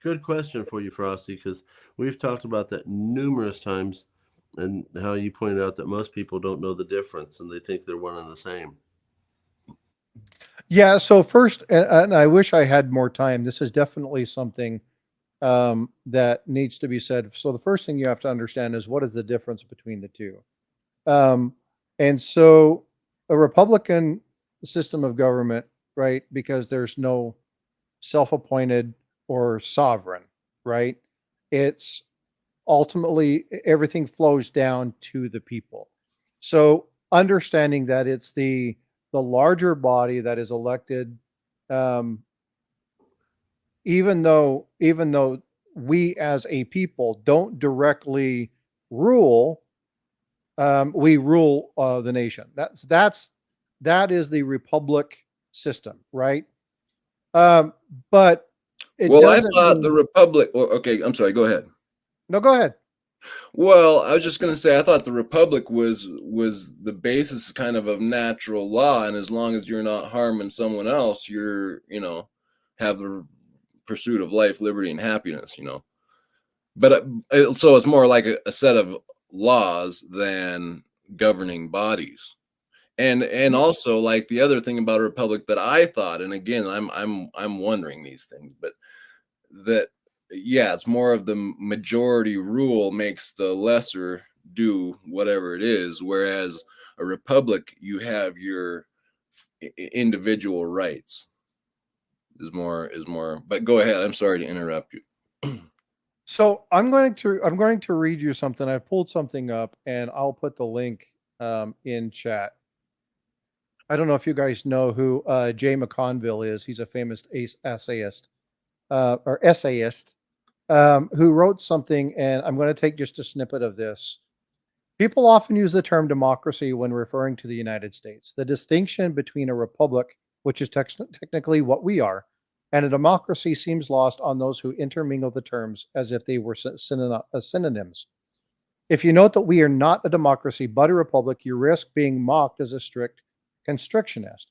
Good question for you, Frosty, because we've talked about that numerous times, and how you pointed out that most people don't know the difference and they think they're one and the same. yeah. So first, and I wish I had more time. This is definitely something that needs to be said. So the first thing you have to understand is, what is the difference between the two? And so a Republican system of government, right? Because there's no self-appointed or sovereign, right? It's ultimately everything flows down to the people. So understanding that it's the larger body that is elected, even though we as a people don't directly rule, we rule the nation. That is the republic system, right? But I thought the republic. Okay, I'm sorry. Go ahead. No, go ahead. Well, I was just going to say, I thought the republic was the basis kind of natural law, and as long as you're not harming someone else, you're have the pursuit of life, liberty, and happiness. But so it's more like a set of laws than governing bodies. And also, like, the other thing about a republic that I thought, and again, I'm wondering these things, but that, yeah, it's more of the majority rule makes the lesser do whatever it is, whereas a republic, you have your individual rights. Is more. But go ahead. I'm sorry to interrupt you. So I'm going to read you something. I've pulled something up, and I'll put the link in chat. I don't know if you guys know who Jay McConville is. He's a famous essayist, who wrote something, and I'm going to take just a snippet of this. People often use the term democracy when referring to the United States. The distinction between a republic, which is technically what we are, and a democracy seems lost on those who intermingle the terms as if they were synonyms. If you note that we are not a democracy but a republic, you risk being mocked as a strict constructionist,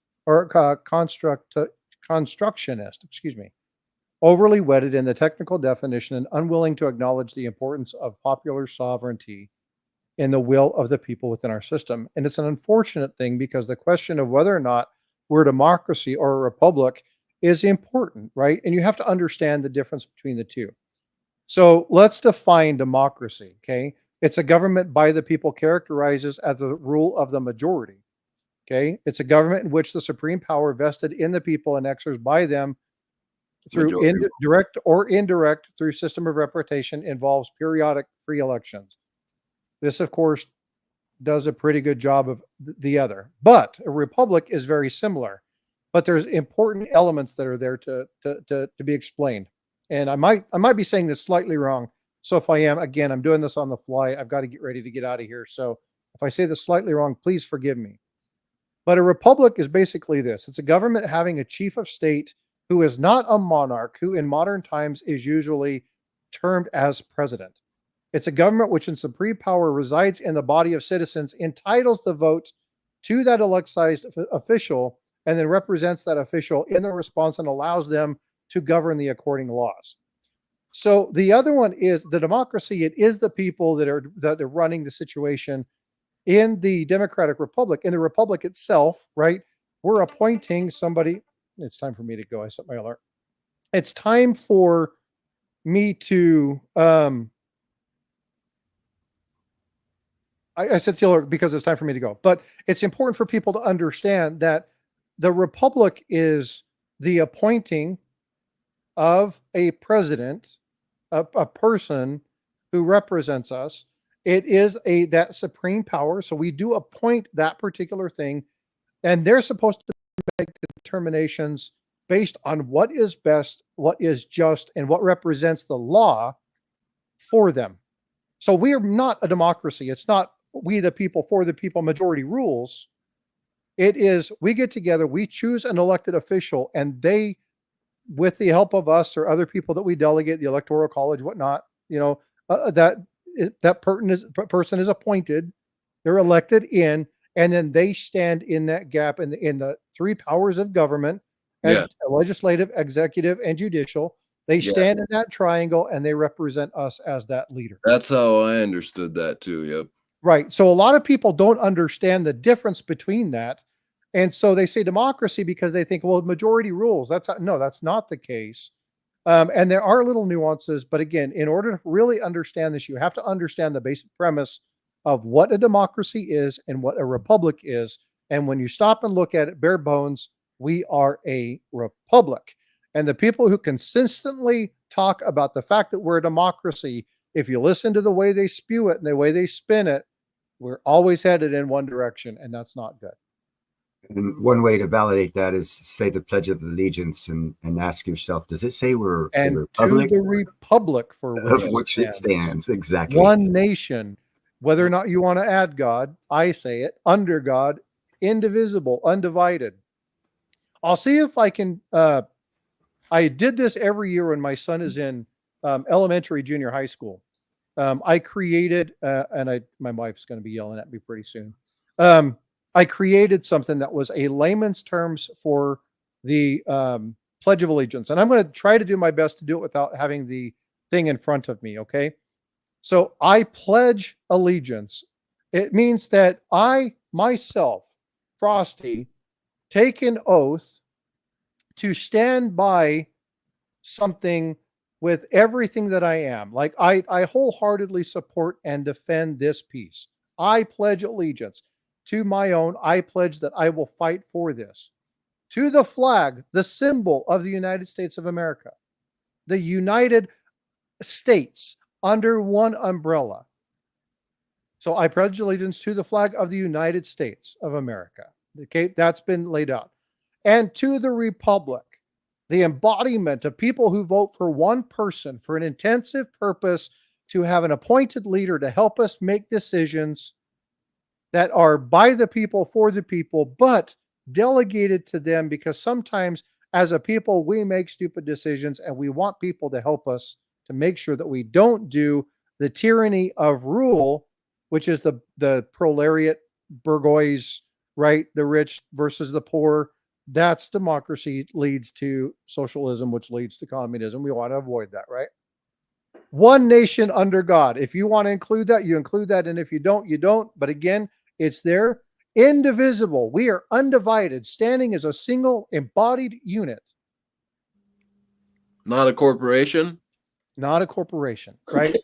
overly wedded in the technical definition and unwilling to acknowledge the importance of popular sovereignty in the will of the people within our system. And it's an unfortunate thing, because the question of whether or not we're a democracy or a republic is important, right? And you have to understand the difference between the two. So let's define democracy, okay? It's a government by the people, characterizes as the rule of the majority, okay? It's a government in which the supreme power vested in the people and exercised by them through direct or indirect through system of representation involves periodic free elections. This, of course, does a pretty good job of the other. But a republic is very similar. But there's important elements that are there to be explained. And I might be saying this slightly wrong. So if I am, again, I'm doing this on the fly. I've got to get ready to get out of here. So if I say this slightly wrong, please forgive me. But a republic is basically this. It's a government having a chief of state who is not a monarch, who in modern times is usually termed as president. It's a government which in supreme power resides in the body of citizens, entitles the vote to that elected official, and then represents that official in the response and allows them to govern the according laws. So the other one is the democracy. It is the people that are running the situation in the Democratic Republic. In the Republic itself, right? We're appointing somebody. It's time for me to go. I set my alarm. It's time for me to I said the alert because it's time for me to go. But it's important for people to understand that the Republic is the appointing of a president, a person who represents us. It is that supreme power. So we do appoint that particular thing, and they're supposed to make determinations based on what is best, what is just, and what represents the law for them. So we are not a democracy. It's not we the people for the people majority rules. It is we get together, we choose an elected official, and they, with the help of us or other people that we delegate, the electoral college, whatnot, that person is appointed, they're elected in, and then they stand in that gap in the three powers of government, and legislative, executive, and judicial. They stand in that triangle, and they represent us as that leader. That's how I understood that too. Yep. Right. So a lot of people don't understand the difference between that. And so they say democracy because they think, well, majority rules. That's not the case. And there are little nuances. But again, in order to really understand this, you have to understand the basic premise of what a democracy is and what a republic is. And when you stop and look at it, bare bones, we are a republic. And the people who consistently talk about the fact that we're a democracy, if you listen to the way they spew it and the way they spin it, we're always headed in one direction, and that's not good. And one way to validate that is say the Pledge of Allegiance and ask yourself, does it say we're a republic? To the republic for which it stands. Exactly. One nation, whether or not you want to add God, I say it, under God, indivisible, undivided. I'll see if I can, I did this every year when my son is in elementary, junior high school. I created, my wife's going to be yelling at me pretty soon. I created something that was a layman's terms for the Pledge of Allegiance. And I'm going to try to do my best to do it without having the thing in front of me. Okay. So I pledge allegiance. It means that I, myself, Frosty, take an oath to stand by something with everything that I am. Like I wholeheartedly support and defend this piece. I pledge allegiance to my own. I pledge that I will fight for this. To the flag, the symbol of the United States of America, the United States under one umbrella. So I pledge allegiance to the flag of the United States of America. Okay, that's been laid out. And to the republic, the embodiment of people who vote for one person for an intensive purpose to have an appointed leader to help us make decisions that are by the people, for the people, but delegated to them, because sometimes as a people, we make stupid decisions and we want people to help us to make sure that we don't do the tyranny of rule, which is the proletariat, bourgeois, right? The rich versus the poor. That's democracy, leads to socialism, which leads to communism. We want to avoid that, right? One nation under God. If you want to include that, you include that. And if you don't, you don't. But again, it's there. Indivisible. We are undivided, standing as a single embodied unit. Not a corporation? Not a corporation, right?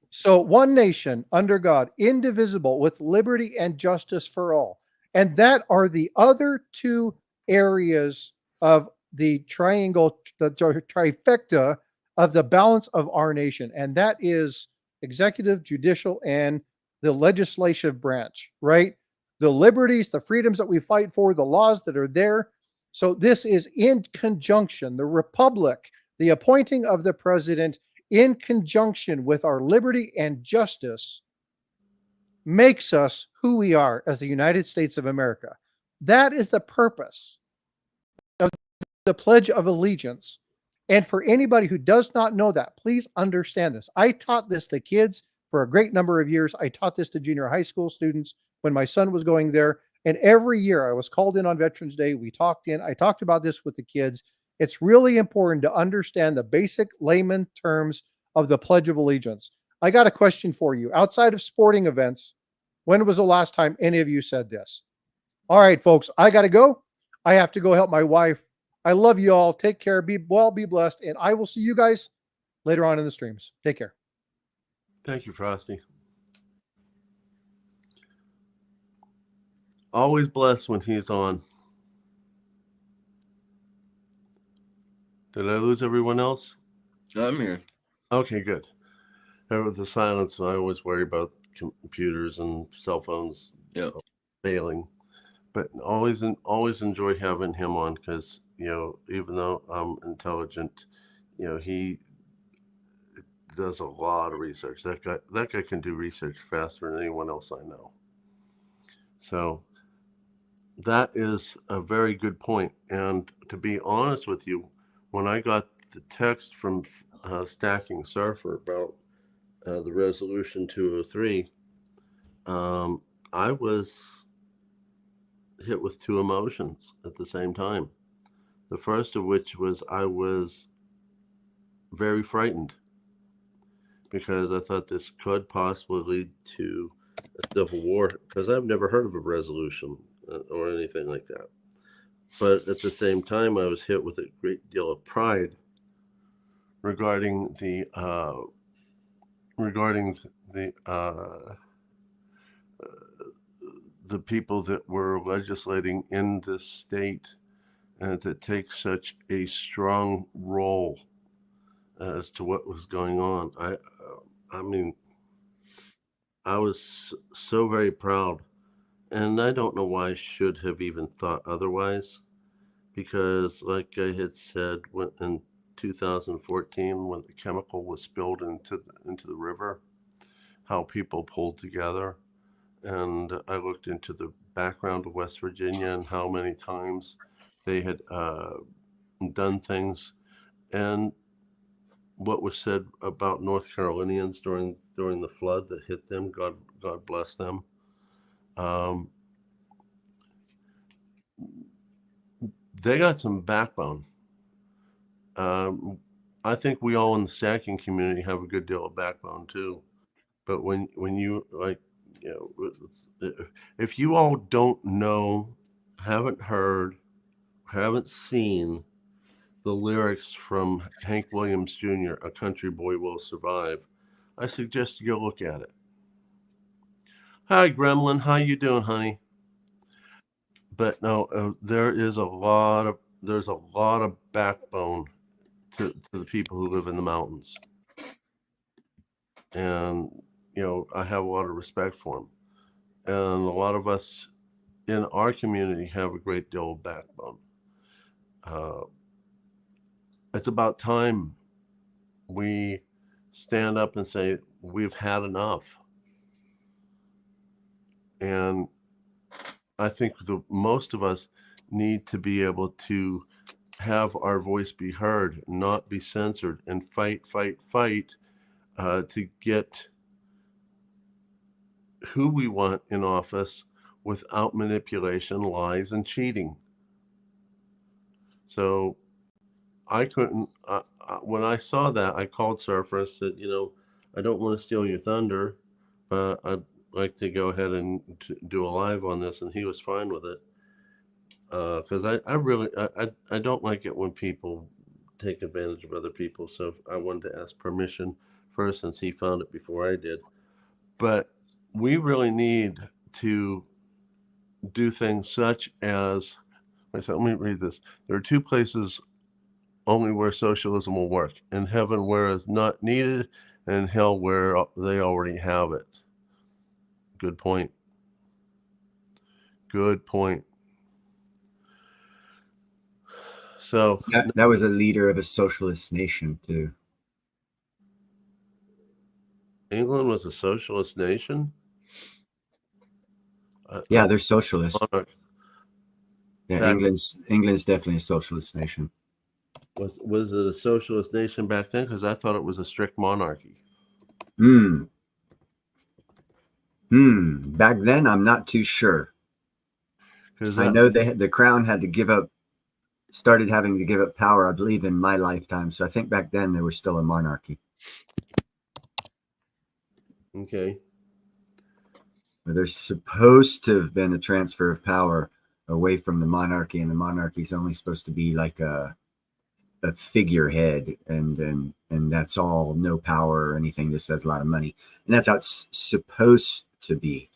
So one nation under God, indivisible, with liberty and justice for all. And that are the other two areas of the triangle, the trifecta of the balance of our nation. And that is executive, judicial, and the legislative branch, right? The liberties, the freedoms that we fight for, the laws that are there. So this is in conjunction, the republic, the appointing of the president in conjunction with our liberty and justice makes us who we are as the United States of America. That is the purpose of the Pledge of Allegiance. And for anybody who does not know that, please understand this. I taught this to kids for a great number of years. I taught this to junior high school students when my son was going there. And every year I was called in on Veterans Day. I talked about this with the kids. It's really important to understand the basic layman terms of the Pledge of Allegiance. I got a question for you. Outside of sporting events, when was the last time any of you said this? All right, folks, I got to go. I have to go help my wife. I love you all. Take care. Be well, be blessed. And I will see you guys later on in the streams. Take care. Thank you, Frosty. Always blessed when he's on. Did I lose everyone else? I'm here. Okay, good. With the silence, I always worry about computers and cell phones failing. But always enjoy having him on because, even though I'm intelligent, he does a lot of research. That guy can do research faster than anyone else I know. So that is a very good point. And to be honest with you, when I got the text from Stacking Surfer about the resolution 203, I was hit with two emotions at the same time. The first of which was I was very frightened because I thought this could possibly lead to a civil war because I've never heard of a resolution or anything like that. But at the same time, I was hit with a great deal of pride regarding the people that were legislating in this state and to take such a strong role as to what was going on. I mean, I was so very proud, and I don't know why I should have even thought otherwise, because like I had said in 2014 when the chemical was spilled into the river, how people pulled together. And I looked into the background of West Virginia and how many times they had done things, and what was said about North Carolinians during the flood that hit them. God bless them. They got some backbone. I think we all in the stacking community have a good deal of backbone too. But when you if you all don't know, haven't heard, haven't seen the lyrics from Hank Williams Jr., A Country Boy Will Survive, I suggest you go look at it. Hi, Gremlin. How you doing, honey? But no, there's a lot of backbone to the people who live in the mountains. And, I have a lot of respect for them. And a lot of us in our community have a great deal of backbone. It's about time we stand up and say, we've had enough. And I think most of us need to be able to have our voice be heard, not be censored, and fight to get who we want in office without manipulation, lies, and cheating. So I couldn't, when I saw that, I called Surfer and said, I don't want to steal your thunder, but I'd like to go ahead and do a live on this. And he was fine with it. Because I don't like it when people take advantage of other people. So I wanted to ask permission first since he found it before I did. But we really need to do things such as, let me read this. There are two places only where socialism will work: in heaven where it's not needed, and hell where they already have it. Good point. Good point. So that was a leader of a socialist nation too. England was a socialist nation? Yeah, they're socialist. Yeah, Back, England's definitely a socialist nation. Was it a socialist nation back then? Because I thought it was a strict monarchy. Back then, I'm not too sure. I know the crown had to give up started having to give up power, I believe, in my lifetime. So I think back then they were still a monarchy. Okay. There's supposed to have been a transfer of power away from the monarchy, and the monarchy is only supposed to be like a figurehead, and that's all, no power or anything, just has a lot of money, and that's how it's supposed to be.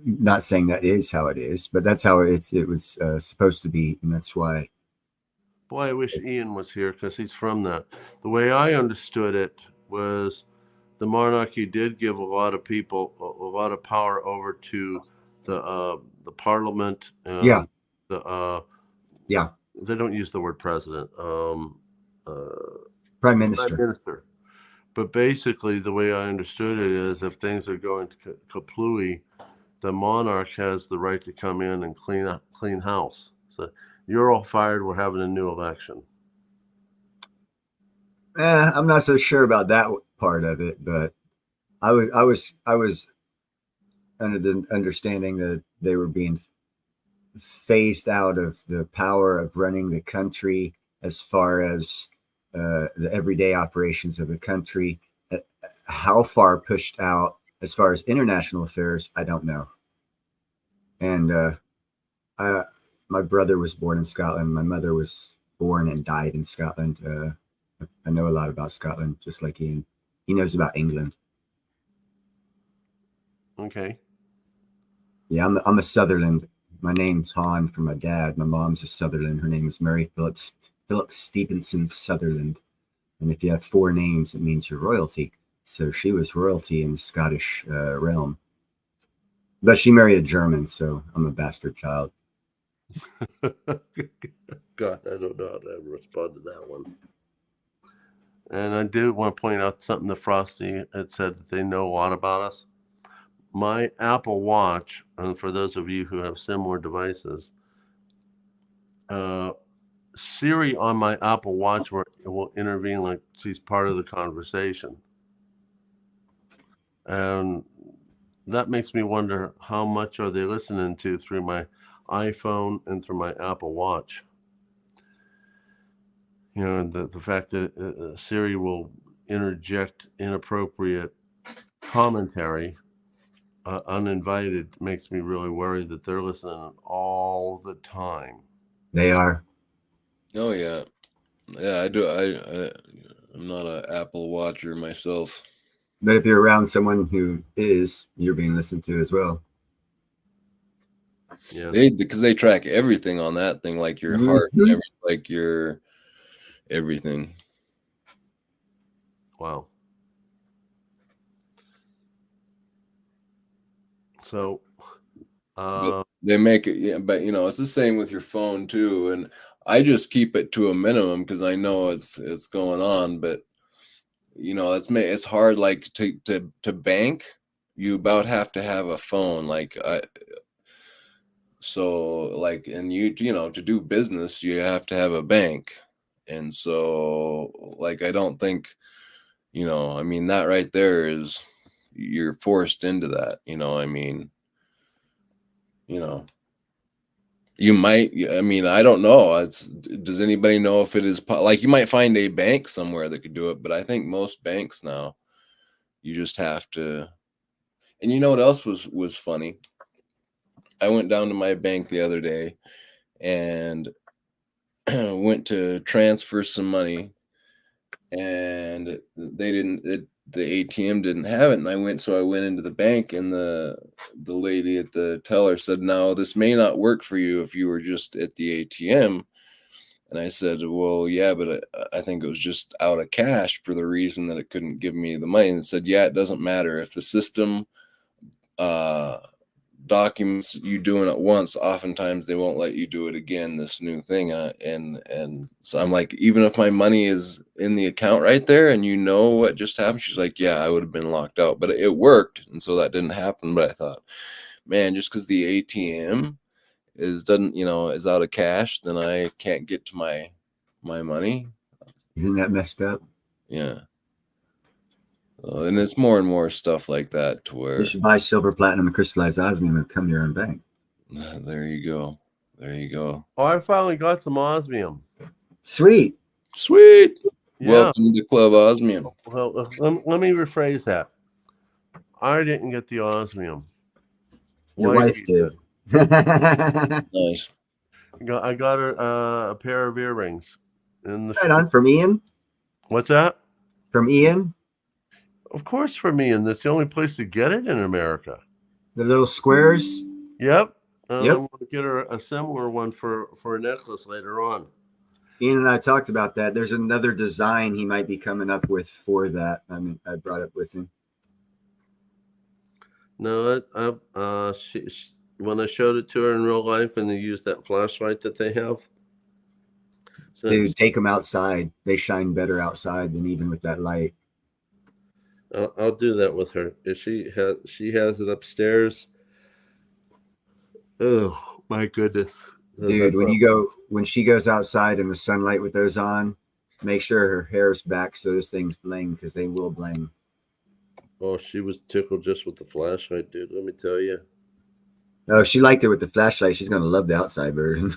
Not saying that is how it is, but that's how it was supposed to be, and that's why. Boy, I wish Ian was here because he's from that. The way I understood it was the monarchy did give a lot of people a lot of power over to the parliament. Yeah. Yeah. They don't use the word president. Prime Minister. Prime Minister. But basically, the way I understood it is, if things are going to kaplooey, the monarch has the right to come in and clean house. So you're all fired. We're having a new election. I'm not so sure about that part of it, but I was under the understanding that they were being phased out of the power of running the country as far as the everyday operations of the country. How far pushed out as far as international affairs, I don't know. And my brother was born in Scotland. My mother was born and died in Scotland. I know a lot about Scotland, just like Ian. He knows about England. Okay. Yeah, I'm a Sutherland. My name's Hahn from my dad. My mom's a Sutherland. Her name is Mary Philip Stevenson Sutherland. And if you have 4 names, it means you're royalty. So she was royalty in the Scottish realm. But she married a German, so I'm a bastard child. God, I don't know how to respond to that one. And I do want to point out something that Frosty had said, that they know a lot about us. My Apple Watch, and for those of you who have similar devices, Siri on my Apple Watch will intervene like she's part of the conversation. And that makes me wonder, how much are they listening to through my iPhone and through my Apple Watch? You know, the fact that Siri will interject inappropriate commentary uninvited makes me really worried that they're listening all the time. They are. Oh yeah, yeah. I do. I'm not an Apple watcher myself. But if you're around someone who is, you're being listened to as well. Yeah. Because they track everything on that thing, like your heart, and like your everything. Wow. So they make it, yeah, but it's the same with your phone too. And I just keep it to a minimum because I know it's going on. But it's hard, like to bank. You about have to have a phone, like and to do business, you have to have a bank. And so, like, I don't think, I mean, that right there is, you're forced into that, I mean, you might, I mean, I don't know. Does anybody know if it is like, you might find a bank somewhere that could do it, but I think most banks now, you just have to. And you know what else was funny? I went down to my bank the other day and went to transfer some money, and the ATM didn't have it. And I went into the bank, and the lady at the teller said, "No, this may not work for you if you were just at the ATM." And I said, "Well, yeah, but I think it was just out of cash for the reason that it couldn't give me the money." And it said, "Yeah, it doesn't matter. If the system documents you doing it once, oftentimes they won't let you do it again, this new thing." And so I'm like, even if my money is in the account right there and what just happened, she's like, "Yeah, I would have been locked out." But it worked, and so that didn't happen. But I thought, man, just because the ATM is out of cash, then I can't get to my money. Isn't that messed up? Yeah. And it's more and more stuff like that, to where You should buy silver, platinum, and crystallized osmium and become your own bank. there you go. There you go. Oh, I finally got some osmium. Sweet. Sweet. Yeah. Welcome to Club Osmium. Well, let me rephrase that. I didn't get the osmium. Your wife Wifey did. Nice. I got her a pair of earrings. In the Right on, from Ian. What's that? From Ian. Of course, for me, and that's the only place to get it in America. The little squares. Yep. Yep. I'm going to get her a similar one for a necklace later on. Ian and I talked about that. There's another design he might be coming up with for that. I mean, I brought it with him. No, when I showed it to her in real life, and they used that flashlight that they have. So Dude, take them outside. They shine better outside than even with that light. I'll do that with her. If she has it upstairs. Oh my goodness, Dude, when she goes outside in the sunlight with those on, make sure her hair's back so those things bling, because they will bling. Oh, she was tickled just with the flashlight, dude. Let me tell you. Oh, she liked it with the flashlight. She's gonna love the outside version.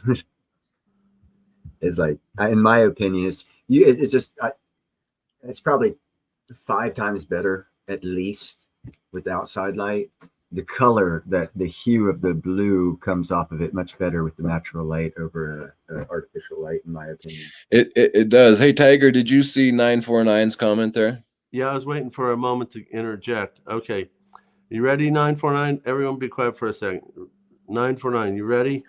It's like, in my opinion, it's probably 5 times better at least with the outside light. The color, the hue of the blue comes off of it much better with the natural light over an artificial light, in my opinion. It does. Hey, Tiger, did you see 949's comment there? Yeah, I was waiting for a moment to interject. Okay, you ready, 949? Everyone be quiet for a second. 949, you ready?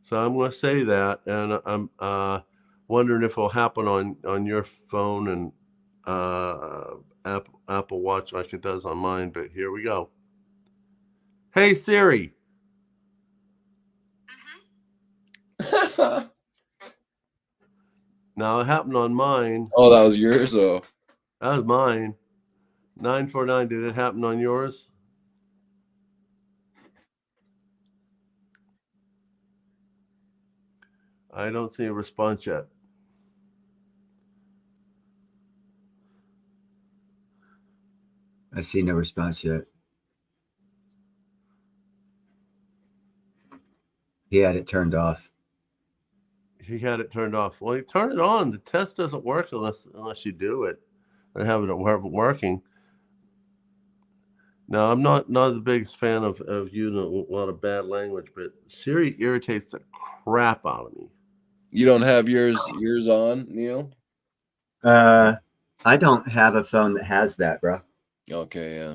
So I'm going to say that, and I'm wondering if it'll happen on your phone and Apple Watch like it does on mine, but here we go. Hey, Siri. Now, it happened on mine. Oh, that was yours? Oh. That was mine. 949, did it happen on yours? I don't see a response yet. I see no response yet. He had it turned off. He had it turned off. Well, you turn it on. The test doesn't work unless you do it and have it working. Now, I'm not the biggest fan of using a lot of bad language, but Siri irritates the crap out of me. You don't have yours on, Neil? I don't have a phone that has that, bro. Okay, yeah.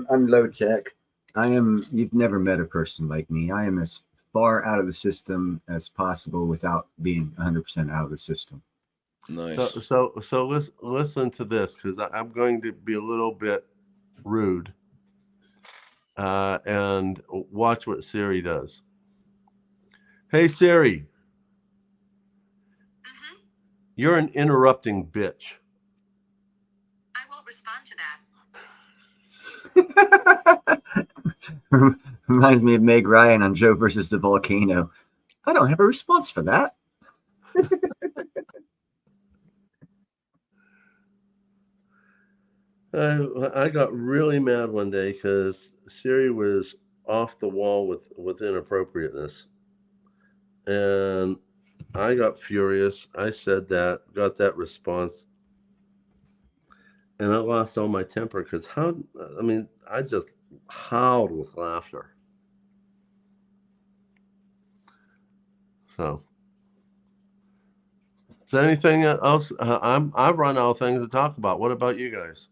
I'm low tech. You've never met a person like me. I am as far out of the system as possible without being 100% out of the system. Nice. So listen to this, because I'm going to be a little bit rude, and watch what Siri does. Hey, Siri. You're an interrupting bitch. I won't respond to that. Reminds me of Meg Ryan on Joe versus the Volcano. I don't have a response for that. I got really mad one day because Siri was off the wall with inappropriateness, and I got furious. I said that, got that response, and I lost all my temper because I just howled with laughter. So, is there anything else? I've run out of things to talk about. What about you guys?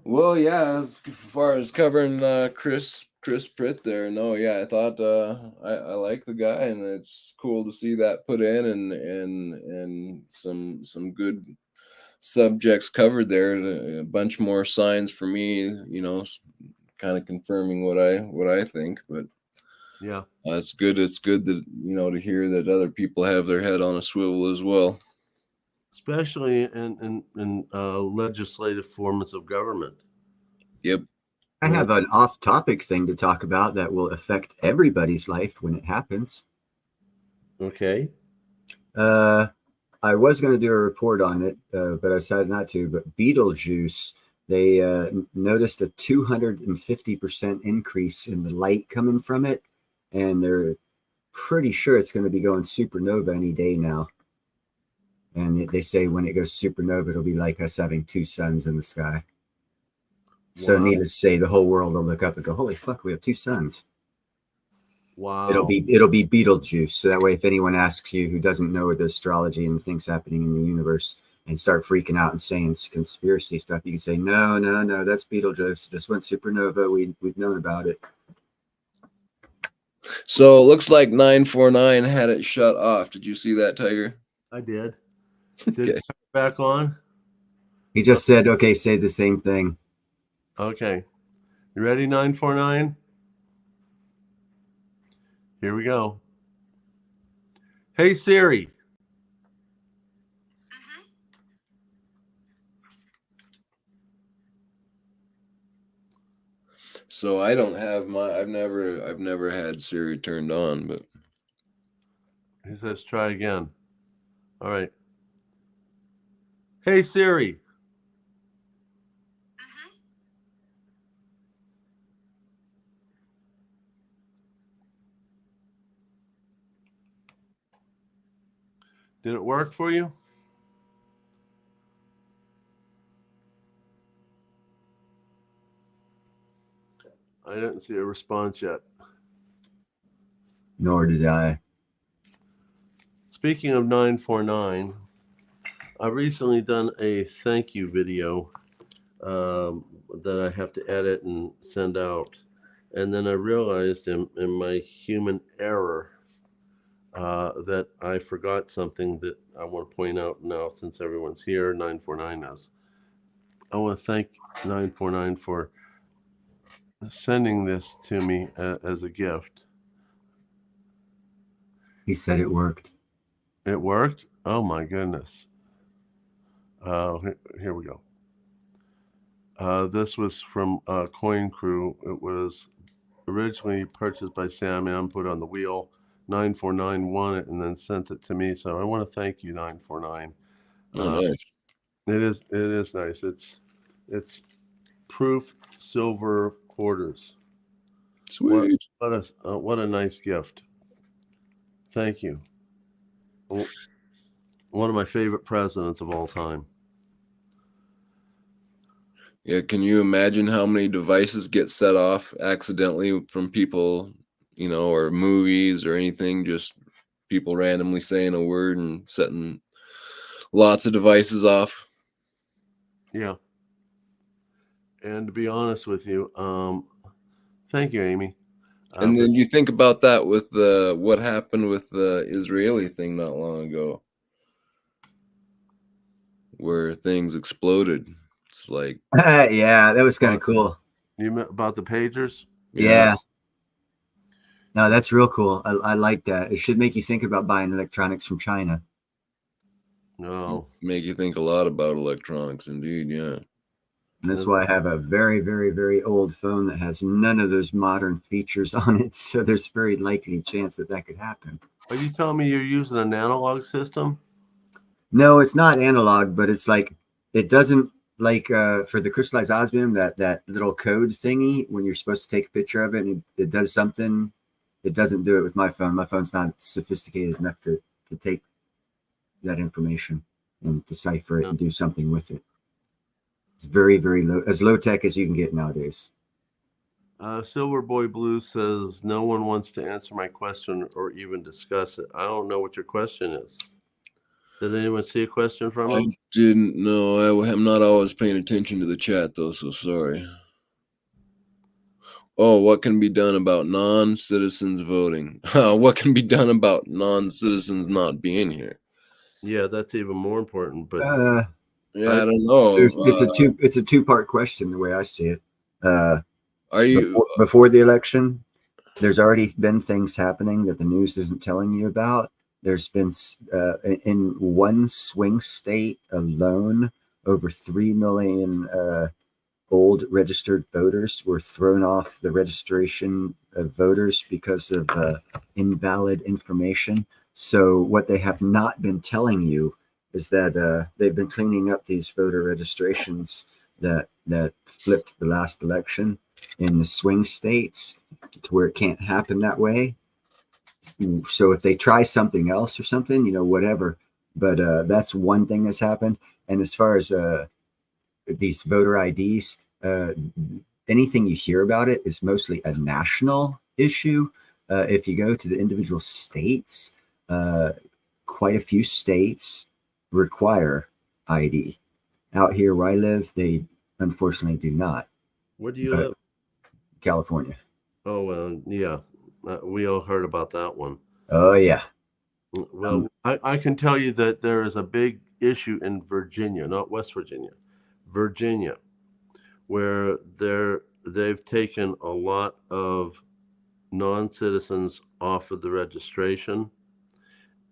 Well, yeah, as far as covering Chris Pritt there, no, yeah, I thought I like the guy, and it's cool to see that put in and some good subjects covered there. A bunch more signs for me, kind of confirming what I think. But yeah, it's good. It's good that to hear that other people have their head on a swivel as well. Especially in legislative forms of government. Yep. I have an off-topic thing to talk about that will affect everybody's life when it happens. Okay. I was going to do a report on it, but I decided not to. But Beetlejuice They noticed a 250% increase in the light coming from it, and they're pretty sure it's going to be going supernova any day now. And they say when it goes supernova, it'll be like us having two suns in the sky. So Wow. needless to say, the whole world will look up and go, "Holy fuck, we have two suns." Wow. It'll be Beetlejuice. So that way, if anyone asks you who doesn't know the astrology and things happening in the universe and start freaking out and saying it's conspiracy stuff, you can say, no, that's Beetlejuice. Just went supernova. We've known about it. So it looks like 949 had it shut off. Did you see that, Tiger? I did. Did Okay. it turn back on? He just said, okay, say the same thing. Okay. You ready, 949? Here we go. Hey, Siri. Mhm. So I don't have my. I've never had Siri turned on, but He says try again. All right. Hey, Siri. Mhm. Did it work for you? I didn't see a response yet. Nor did I. Speaking of 949, I've recently done a thank you video that I have to edit and send out. And then I realized in my human error that I forgot something that I want to point out now since everyone's here, 949 is. I want to thank 949 for sending this to me as a gift. He said it worked. It worked? Oh my goodness. Here we go. This was from Coin Crew. It was originally purchased by Sam M, put on the wheel. 949 won it and then sent it to me. So I want to thank you, 949. nice. It is nice. It's proof silver quarters. Sweet. What a nice gift. Thank you. One of my favorite presidents of all time. Yeah, can you imagine how many devices get set off accidentally from people, or movies or anything? Just people randomly saying a word and setting lots of devices off. Yeah. And to be honest with you, thank you, Amy. And then you think about that with what happened with the Israeli thing not long ago, where things exploded. It's like, Yeah, that was kind of cool. You meant about the pagers? Yeah. No, that's real cool. I like that. It should make you think about buying electronics from China. No. Make you think a lot about electronics, indeed. Yeah. And that's why I have a very, very, very old phone that has none of those modern features on it. So there's very likely chance that could happen. Are you telling me you're using an analog system? No, it's not analog, but it's like, it doesn't like for the crystallized osmium, that little code thingy, when you're supposed to take a picture of it and it does something, it doesn't do it with my phone. My phone's not sophisticated enough to take that information and decipher it and do something with it. It's very, very low, as low tech as you can get nowadays. Silver Boy Blue says no one wants to answer my question or even discuss it. I don't know what your question is. Did anyone see a question from him? I didn't know. I'm not always paying attention to the chat, though, so sorry. Oh, what can be done about non-citizens voting? What can be done about non-citizens not being here? Yeah, that's even more important. But yeah, I don't know. It's a two-part question the way I see it. Are you before the election? There's already been things happening that the news isn't telling you about. There's been in one swing state alone, over 3 million old registered voters were thrown off the registration of voters because of invalid information. So what they have not been telling you is that they've been cleaning up these voter registrations that flipped the last election in the swing states to where it can't happen that way. So if they try something else or something, whatever. But that's one thing that's happened. And as far as these voter IDs, anything you hear about it is mostly a national issue. If you go to the individual states, quite a few states require ID. Out here where I live, they unfortunately do not. Where do you But live? California. Oh, well, yeah. We all heard about that one. Oh, yeah. Well, I can tell you that there is a big issue in Virginia, not West Virginia, Virginia, where they've taken a lot of non-citizens off of the registration,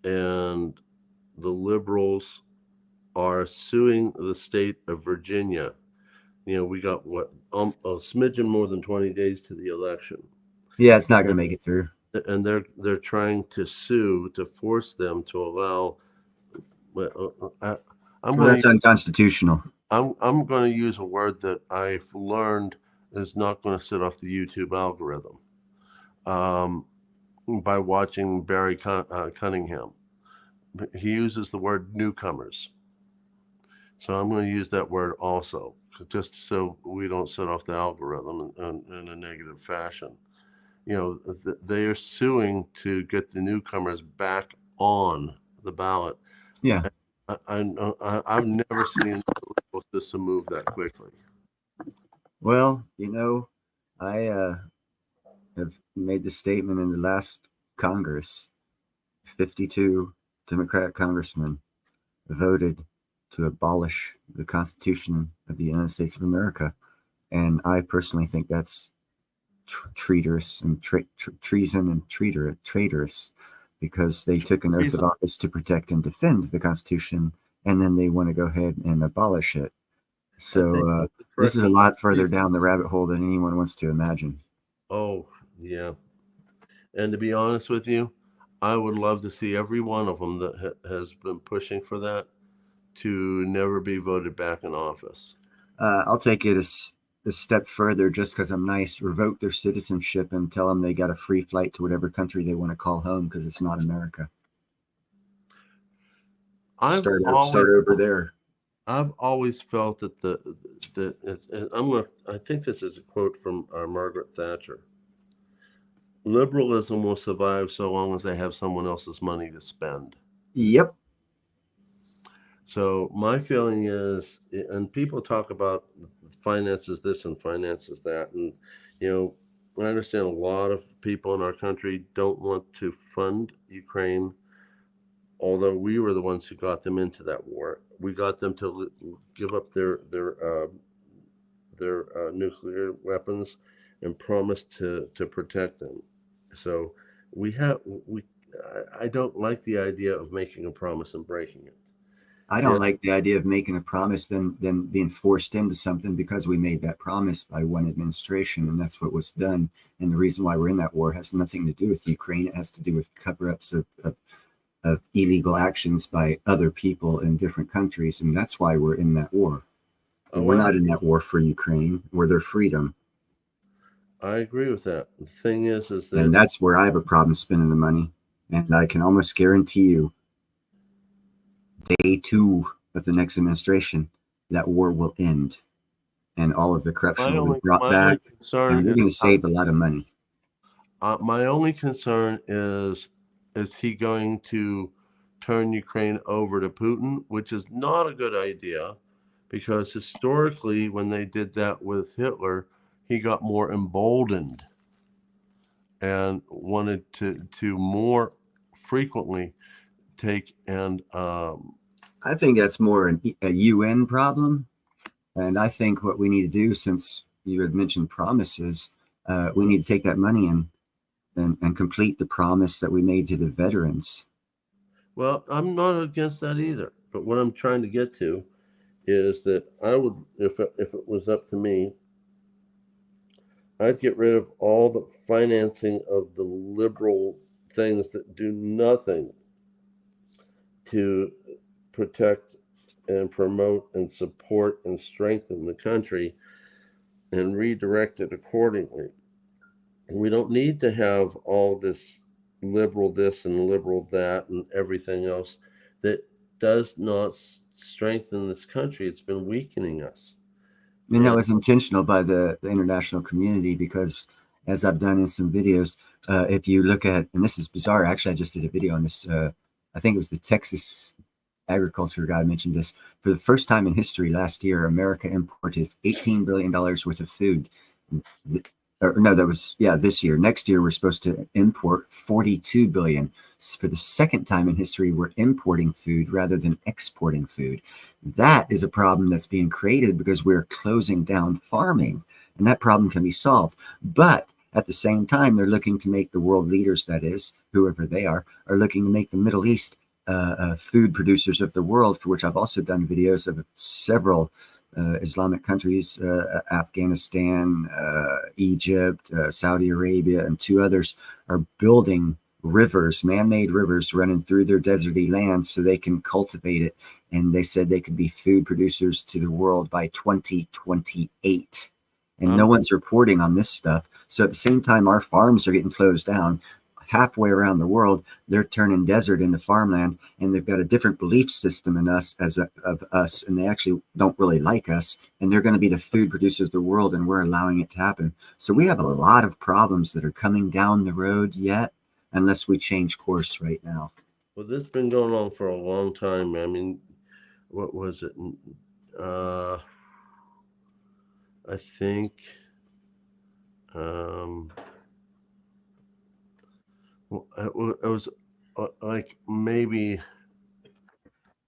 and the liberals are suing the state of Virginia. We got a smidgen more than 20 days to the election. Yeah, it's not going to make it through. And they're trying to sue to force them to allow. That's unconstitutional. I'm going to use a word that I've learned is not going to sit off the YouTube algorithm. By watching Barry Cunningham, he uses the word newcomers, so I'm going to use that word also, just so we don't set off the algorithm in a negative fashion. They are suing to get the newcomers back on the ballot. Yeah. I've never seen the legal system move that quickly. Well, I have made the statement in the last Congress. 52 Democratic congressmen voted to abolish the Constitution of the United States of America. And I personally think that's traitorous and treason and traitorous, because they took an oath of office to protect and defend the Constitution, and then they want to go ahead and abolish it. So this is a lot further down the rabbit hole than anyone wants to imagine. Oh, yeah. And to be honest with you, I would love to see every one of them that has been pushing for that to never be voted back in office. I'll take it a step further, just because I'm nice, revoke their citizenship and tell them they got a free flight to whatever country they want to call home, because it's not America. Start over there. I've always felt that I think this is a quote from Margaret Thatcher. Liberalism will survive so long as they have someone else's money to spend. Yep. So my feeling is, and people talk about finances this and finances that, and I understand a lot of people in our country don't want to fund Ukraine, although we were the ones who got them into that war. We got them to give up their nuclear weapons and promise to protect them. So I don't like the idea of making a promise and breaking it. I don't like the idea of making a promise, then being forced into something because we made that promise by one administration, and that's what was done. And the reason why we're in that war has nothing to do with Ukraine. It has to do with cover-ups of illegal actions by other people in different countries, and that's why we're in that war. And we're not in that war for Ukraine. We're their freedom. I agree with that. The thing is that... And that's where I have a problem spending the money. And I can almost guarantee you, day 2 of the next administration, that war will end. And all of the corruption will be brought back. And we're going to save a lot of money. My only concern is he going to turn Ukraine over to Putin, which is not a good idea, because historically, when they did that with Hitler, he got more emboldened and wanted to more frequently take and... I think that's more a UN problem. And I think what we need to do, since you had mentioned promises, we need to take that money and complete the promise that we made to the veterans. Well, I'm not against that either. But what I'm trying to get to is that I would, if it was up to me, I'd get rid of all the financing of the liberal things that do nothing to protect and promote and support and strengthen the country and redirect it accordingly. We don't need to have all this liberal this and liberal that and everything else that does not strengthen this country. It's been weakening us. And that was intentional by the international community, because as I've done in some videos, if you look at, and this is bizarre, actually, I just did a video on this. I think it was the Texas agriculture guy mentioned this. For the first time in history last year, America imported $18 billion worth of food. Or no, that was, yeah, this year. Next year, we're supposed to import 42 billion. For the second time in history, we're importing food rather than exporting food. That is a problem that's being created because we're closing down farming, and that problem can be solved. But at the same time, they're looking to make the world leaders, that is, whoever they are looking to make the Middle East food producers of the world, for which I've also done videos of several Islamic countries, Afghanistan, Egypt, Saudi Arabia, and 2 others are building rivers, man-made rivers running through their deserty lands so they can cultivate it. And they said they could be food producers to the world by 2028. And no one's reporting on this stuff. So at the same time, our farms are getting closed down. Halfway around the world, they're turning desert into farmland, and they've got a different belief system in us of us, and they actually don't really like us, and they're going to be the food producers of the world, and we're allowing it to happen. So we have a lot of problems that are coming down the road yet, unless we change course right now. Well, this has been going on for a long time. I mean, what was it? I think it was like maybe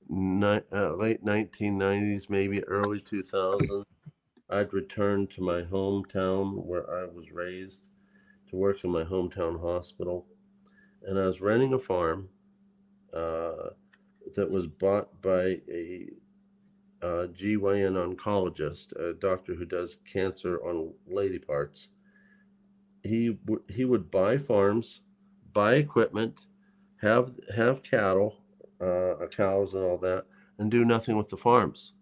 late 1990s, maybe early 2000s. I'd returned to my hometown where I was raised to work in my hometown hospital, and I was renting a farm that was bought by a GYN oncologist, a doctor who does cancer on lady parts. He would buy farms, buy equipment, have cattle, cows and all that, and do nothing with the farms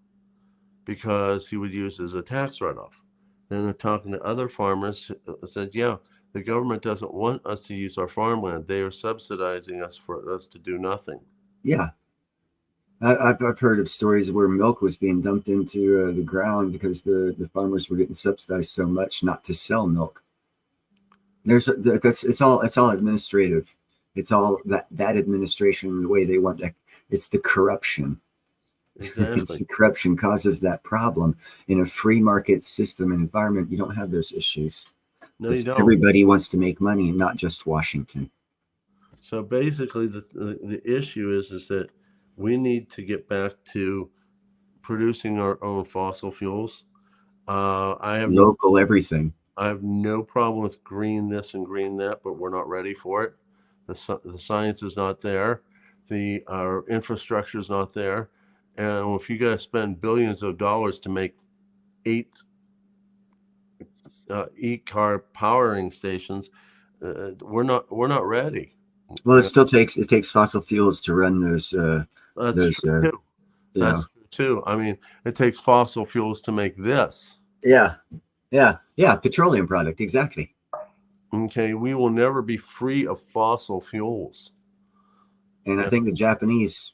because he would use it as a tax write-off. Then talking to other farmers, said, yeah, the government doesn't want us to use our farmland. They are subsidizing us for us to do nothing. Yeah. I've heard of stories where milk was being dumped into the ground because the farmers were getting subsidized so much not to sell milk. It's all administrative. It's all that administration, the way they want that. It's the corruption. Exactly. It's the corruption causes that problem. In a free market system and environment, you don't have those issues. No, you don't. Everybody wants to make money, and not just Washington. So basically, the issue is that we need to get back to producing our own fossil fuels. I have local everything. I have no problem with green this and green that, but we're not ready for it. The science is not there. Our infrastructure is not there. And if you got to spend billions of dollars to make 8 e-car powering stations, we're not ready. Well, it still takes fossil fuels to run those. That's true too. That's true too. I mean, it takes fossil fuels to make this. Yeah. Petroleum product, exactly. Okay, we will never be free of fossil fuels. And I think the Japanese,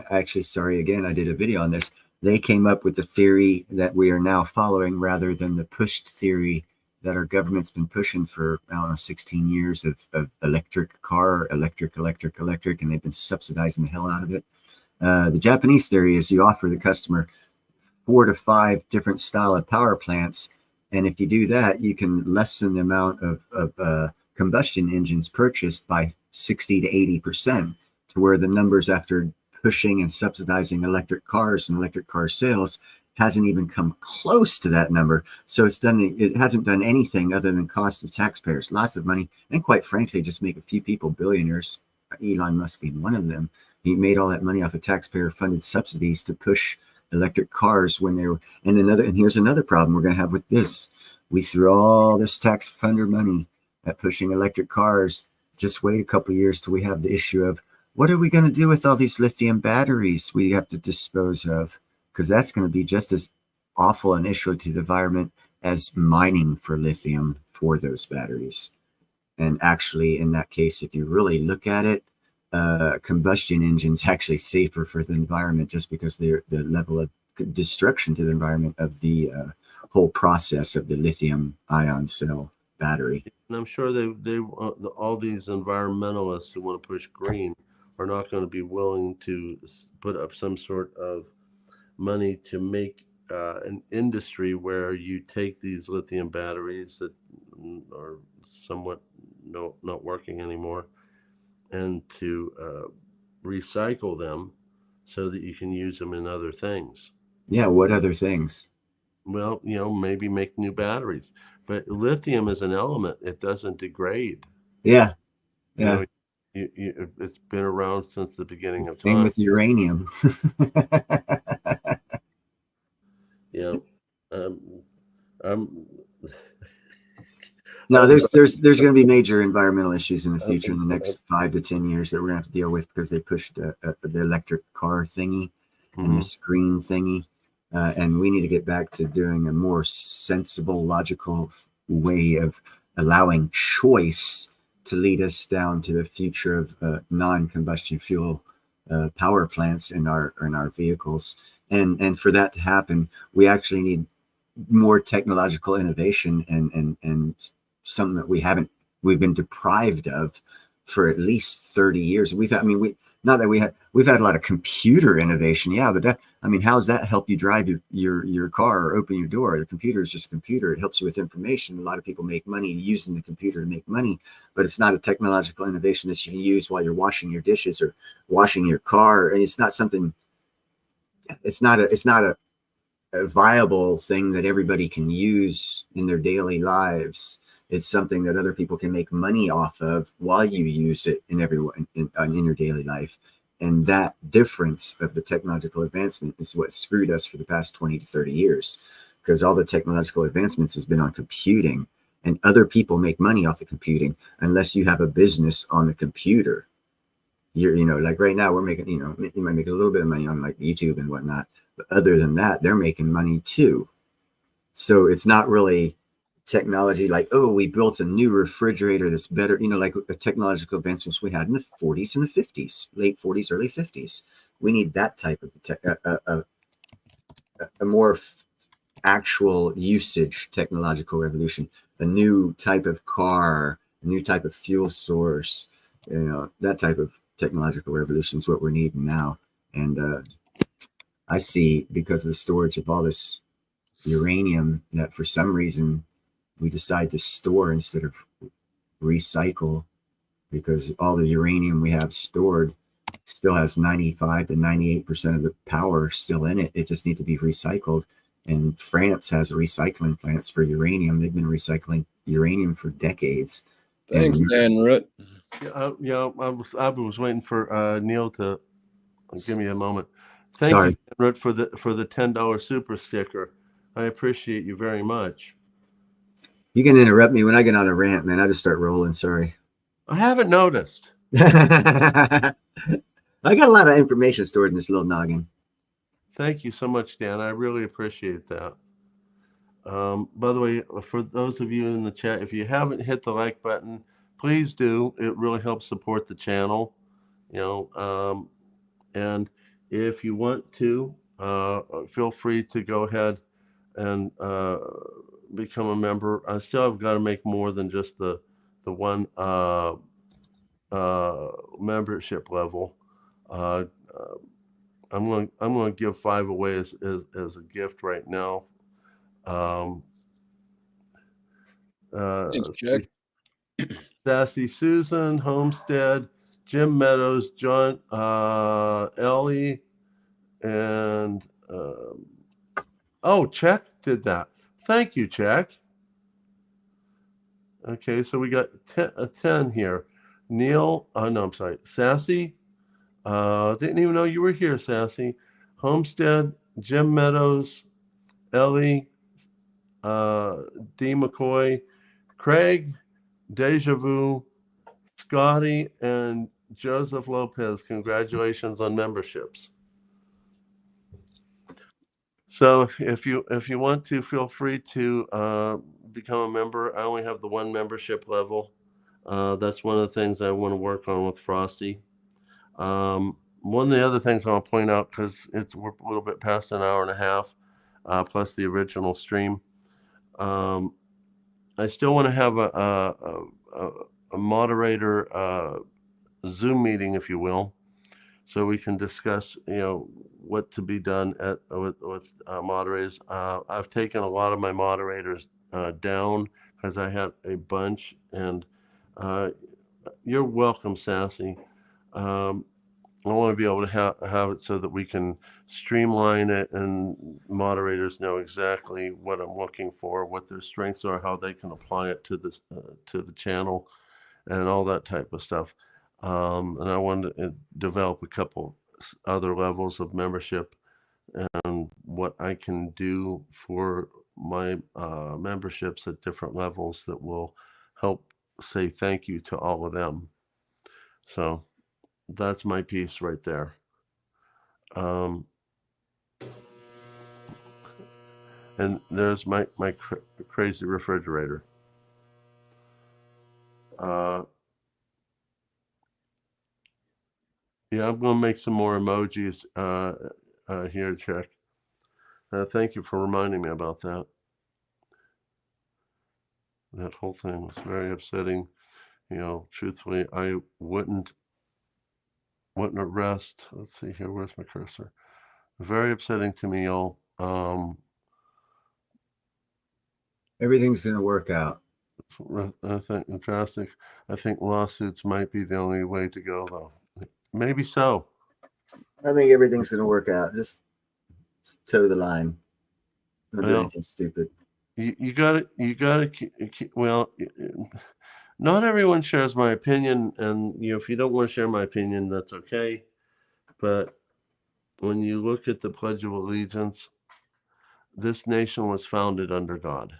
actually, sorry, again, I did a video on this. They came up with the theory that we are now following rather than the pushed theory that our government's been pushing for, 16 years of electric car, electric, and they've been subsidizing the hell out of it. The Japanese theory is you offer the customer 4 to 5 different style of power plants. And if you do that, you can lessen the amount of combustion engines purchased by 60 to 80%. To where the numbers after pushing and subsidizing electric cars and electric car sales hasn't even come close to that number. So it hasn't done anything other than cost the taxpayers lots of money, and quite frankly, just make a few people billionaires. Elon Musk being one of them. He made all that money off of taxpayer-funded subsidies to push electric cars when they were. And here's another problem we're going to have with this. We threw all this tax funder money at pushing electric cars. Just wait a couple of years till we have the issue of what are we going to do with all these lithium batteries we have to dispose of? Because that's going to be just as awful an issue to the environment as mining for lithium for those batteries. And actually, in that case, if you really look at it, combustion engines actually safer for the environment just because the level of destruction to the environment of the whole process of the lithium ion cell battery. And I'm sure all these environmentalists who want to push green are not going to be willing to put up some sort of money to make an industry where you take these lithium batteries that are somewhat not working anymore and to recycle them so that you can use them in other things. Yeah, what other things? Well, maybe make new batteries. But lithium is an element; it doesn't degrade. Yeah, You yeah. know, it's been around since the beginning of Same time. with uranium. Yeah, I'm. No, there's going to be major environmental issues in the future in the next 5 to 10 years that we're going to have to deal with because they pushed the electric car thingy and the screen thingy, and we need to get back to doing a more sensible, logical way of allowing choice to lead us down to the future of non-combustion fuel power plants in our vehicles, and for that to happen, we actually need more technological innovation and something that we've been deprived of for at least 30 years. We've had a lot of computer innovation. Yeah, but how does that help you drive your car or open your door? The computer is just a computer. It helps you with information. A lot of people make money using the computer to make money, but it's not a technological innovation that you can use while you're washing your dishes or washing your car. And it's not a viable thing that everybody can use in their daily lives. It's something that other people can make money off of while you use it in your daily life. And that difference of the technological advancement is what screwed us for the past 20 to 30 years, because all the technological advancements has been on computing, and other people make money off the computing unless you have a business on the computer. Like right now we're making, you might make a little bit of money on like YouTube and whatnot, but other than that, they're making money too. So it's not really technology like, oh, we built a new refrigerator that's better, like the technological advancements we had in the 40s and the 50s, late 40s, early 50s. We need that type of a more actual usage technological revolution, a new type of car, a new type of fuel source, that type of technological revolution is what we're needing now. And I see, because of the storage of all this uranium, that for some reason we decide to store instead of recycle, because all the uranium we have stored still has 95 to 98% of the power still in it. It just needs to be recycled. And France has recycling plants for uranium. They've been recycling uranium for decades. Thanks, Dan Root. I was waiting for Neil to give me a moment. Thank Sorry. you, Root, for the $10 super sticker. I appreciate you very much. You can interrupt me when I get on a rant, man. I just start rolling. Sorry. I haven't noticed. I got a lot of information stored in this little noggin. Thank you so much, Dan. I really appreciate that. By the way, for those of you in the chat, if you haven't hit the like button, please do. It really helps support the channel. And if you want to, feel free to go ahead and become a member. I still have got to make more than just the one membership level. I'm going to give 5 away as a gift right now. Thanks, Jack. Sassy Susan, Homestead, Jim Meadows, John, Ellie, and Check did that. Thank you, Check. Okay, so we got 10 here. Neil, no, I'm sorry, Sassy. Didn't even know you were here, Sassy. Homestead, Jim Meadows, Ellie, D. McCoy, Craig, Deja Vu, Scotty, and Joseph Lopez, congratulations on memberships. So if you want to, feel free to become a member. I only have the one membership level. That's one of the things I want to work on with Frosty. One of the other things I want to point out, because we're a little bit past an hour and a half, plus the original stream. I still want to have a moderator Zoom meeting, if you will, so we can discuss, what to be done with moderators. I've taken a lot of my moderators down because I had a bunch, and you're welcome, Sassy. I want to be able to have it so that we can streamline it and moderators know exactly what I'm looking for, what their strengths are, how they can apply it to the channel, and all that type of stuff. And I wanted to develop a couple other levels of membership and what I can do for my memberships at different levels that will help say thank you to all of them. So that's my piece right there. And there's my crazy refrigerator. Yeah, I'm gonna make some more emojis here, Check. Thank you for reminding me about that. That whole thing was very upsetting. Truthfully, I wouldn't arrest. Let's see here. Where's my cursor? Very upsetting to me, y'all. Everything's going to work out. I think drastic. I think lawsuits might be the only way to go, though. Maybe so. I think everything's going to work out. Just toe the line. Don't do anything stupid. You got to. Well, not everyone shares my opinion, and if you don't want to share my opinion, that's okay. But when you look at the Pledge of Allegiance, this nation was founded under God,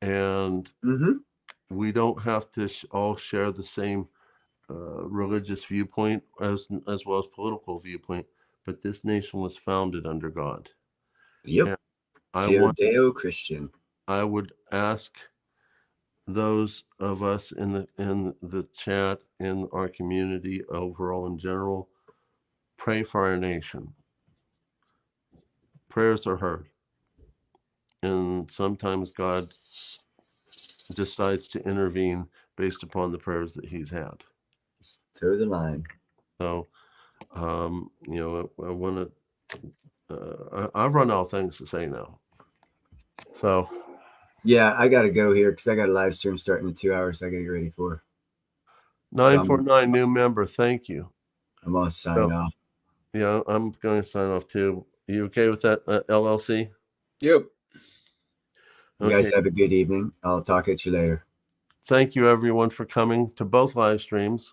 and we don't have to all share the same religious viewpoint as well as political viewpoint. But this nation was founded under God. Yep. Judeo-Christian. I would ask those of us in the chat, in our community overall in general, pray for our nation. Prayers are heard, and sometimes God decides to intervene based upon the prayers that he's had. Just toe the line. So I want to I've run out of things to say now. So yeah, I gotta go here because I got a live stream starting in 2 hours. I gotta get ready for 949 new member. Thank you. I'm gonna sign off. Yeah, I'm going to sign off too. You okay with that, LLC? Yep. You guys have a good evening. I'll talk at you later. Thank you, everyone, for coming to both live streams.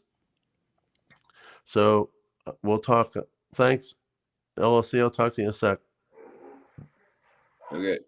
So we'll talk. Thanks, LLC. I'll talk to you in a sec. Okay.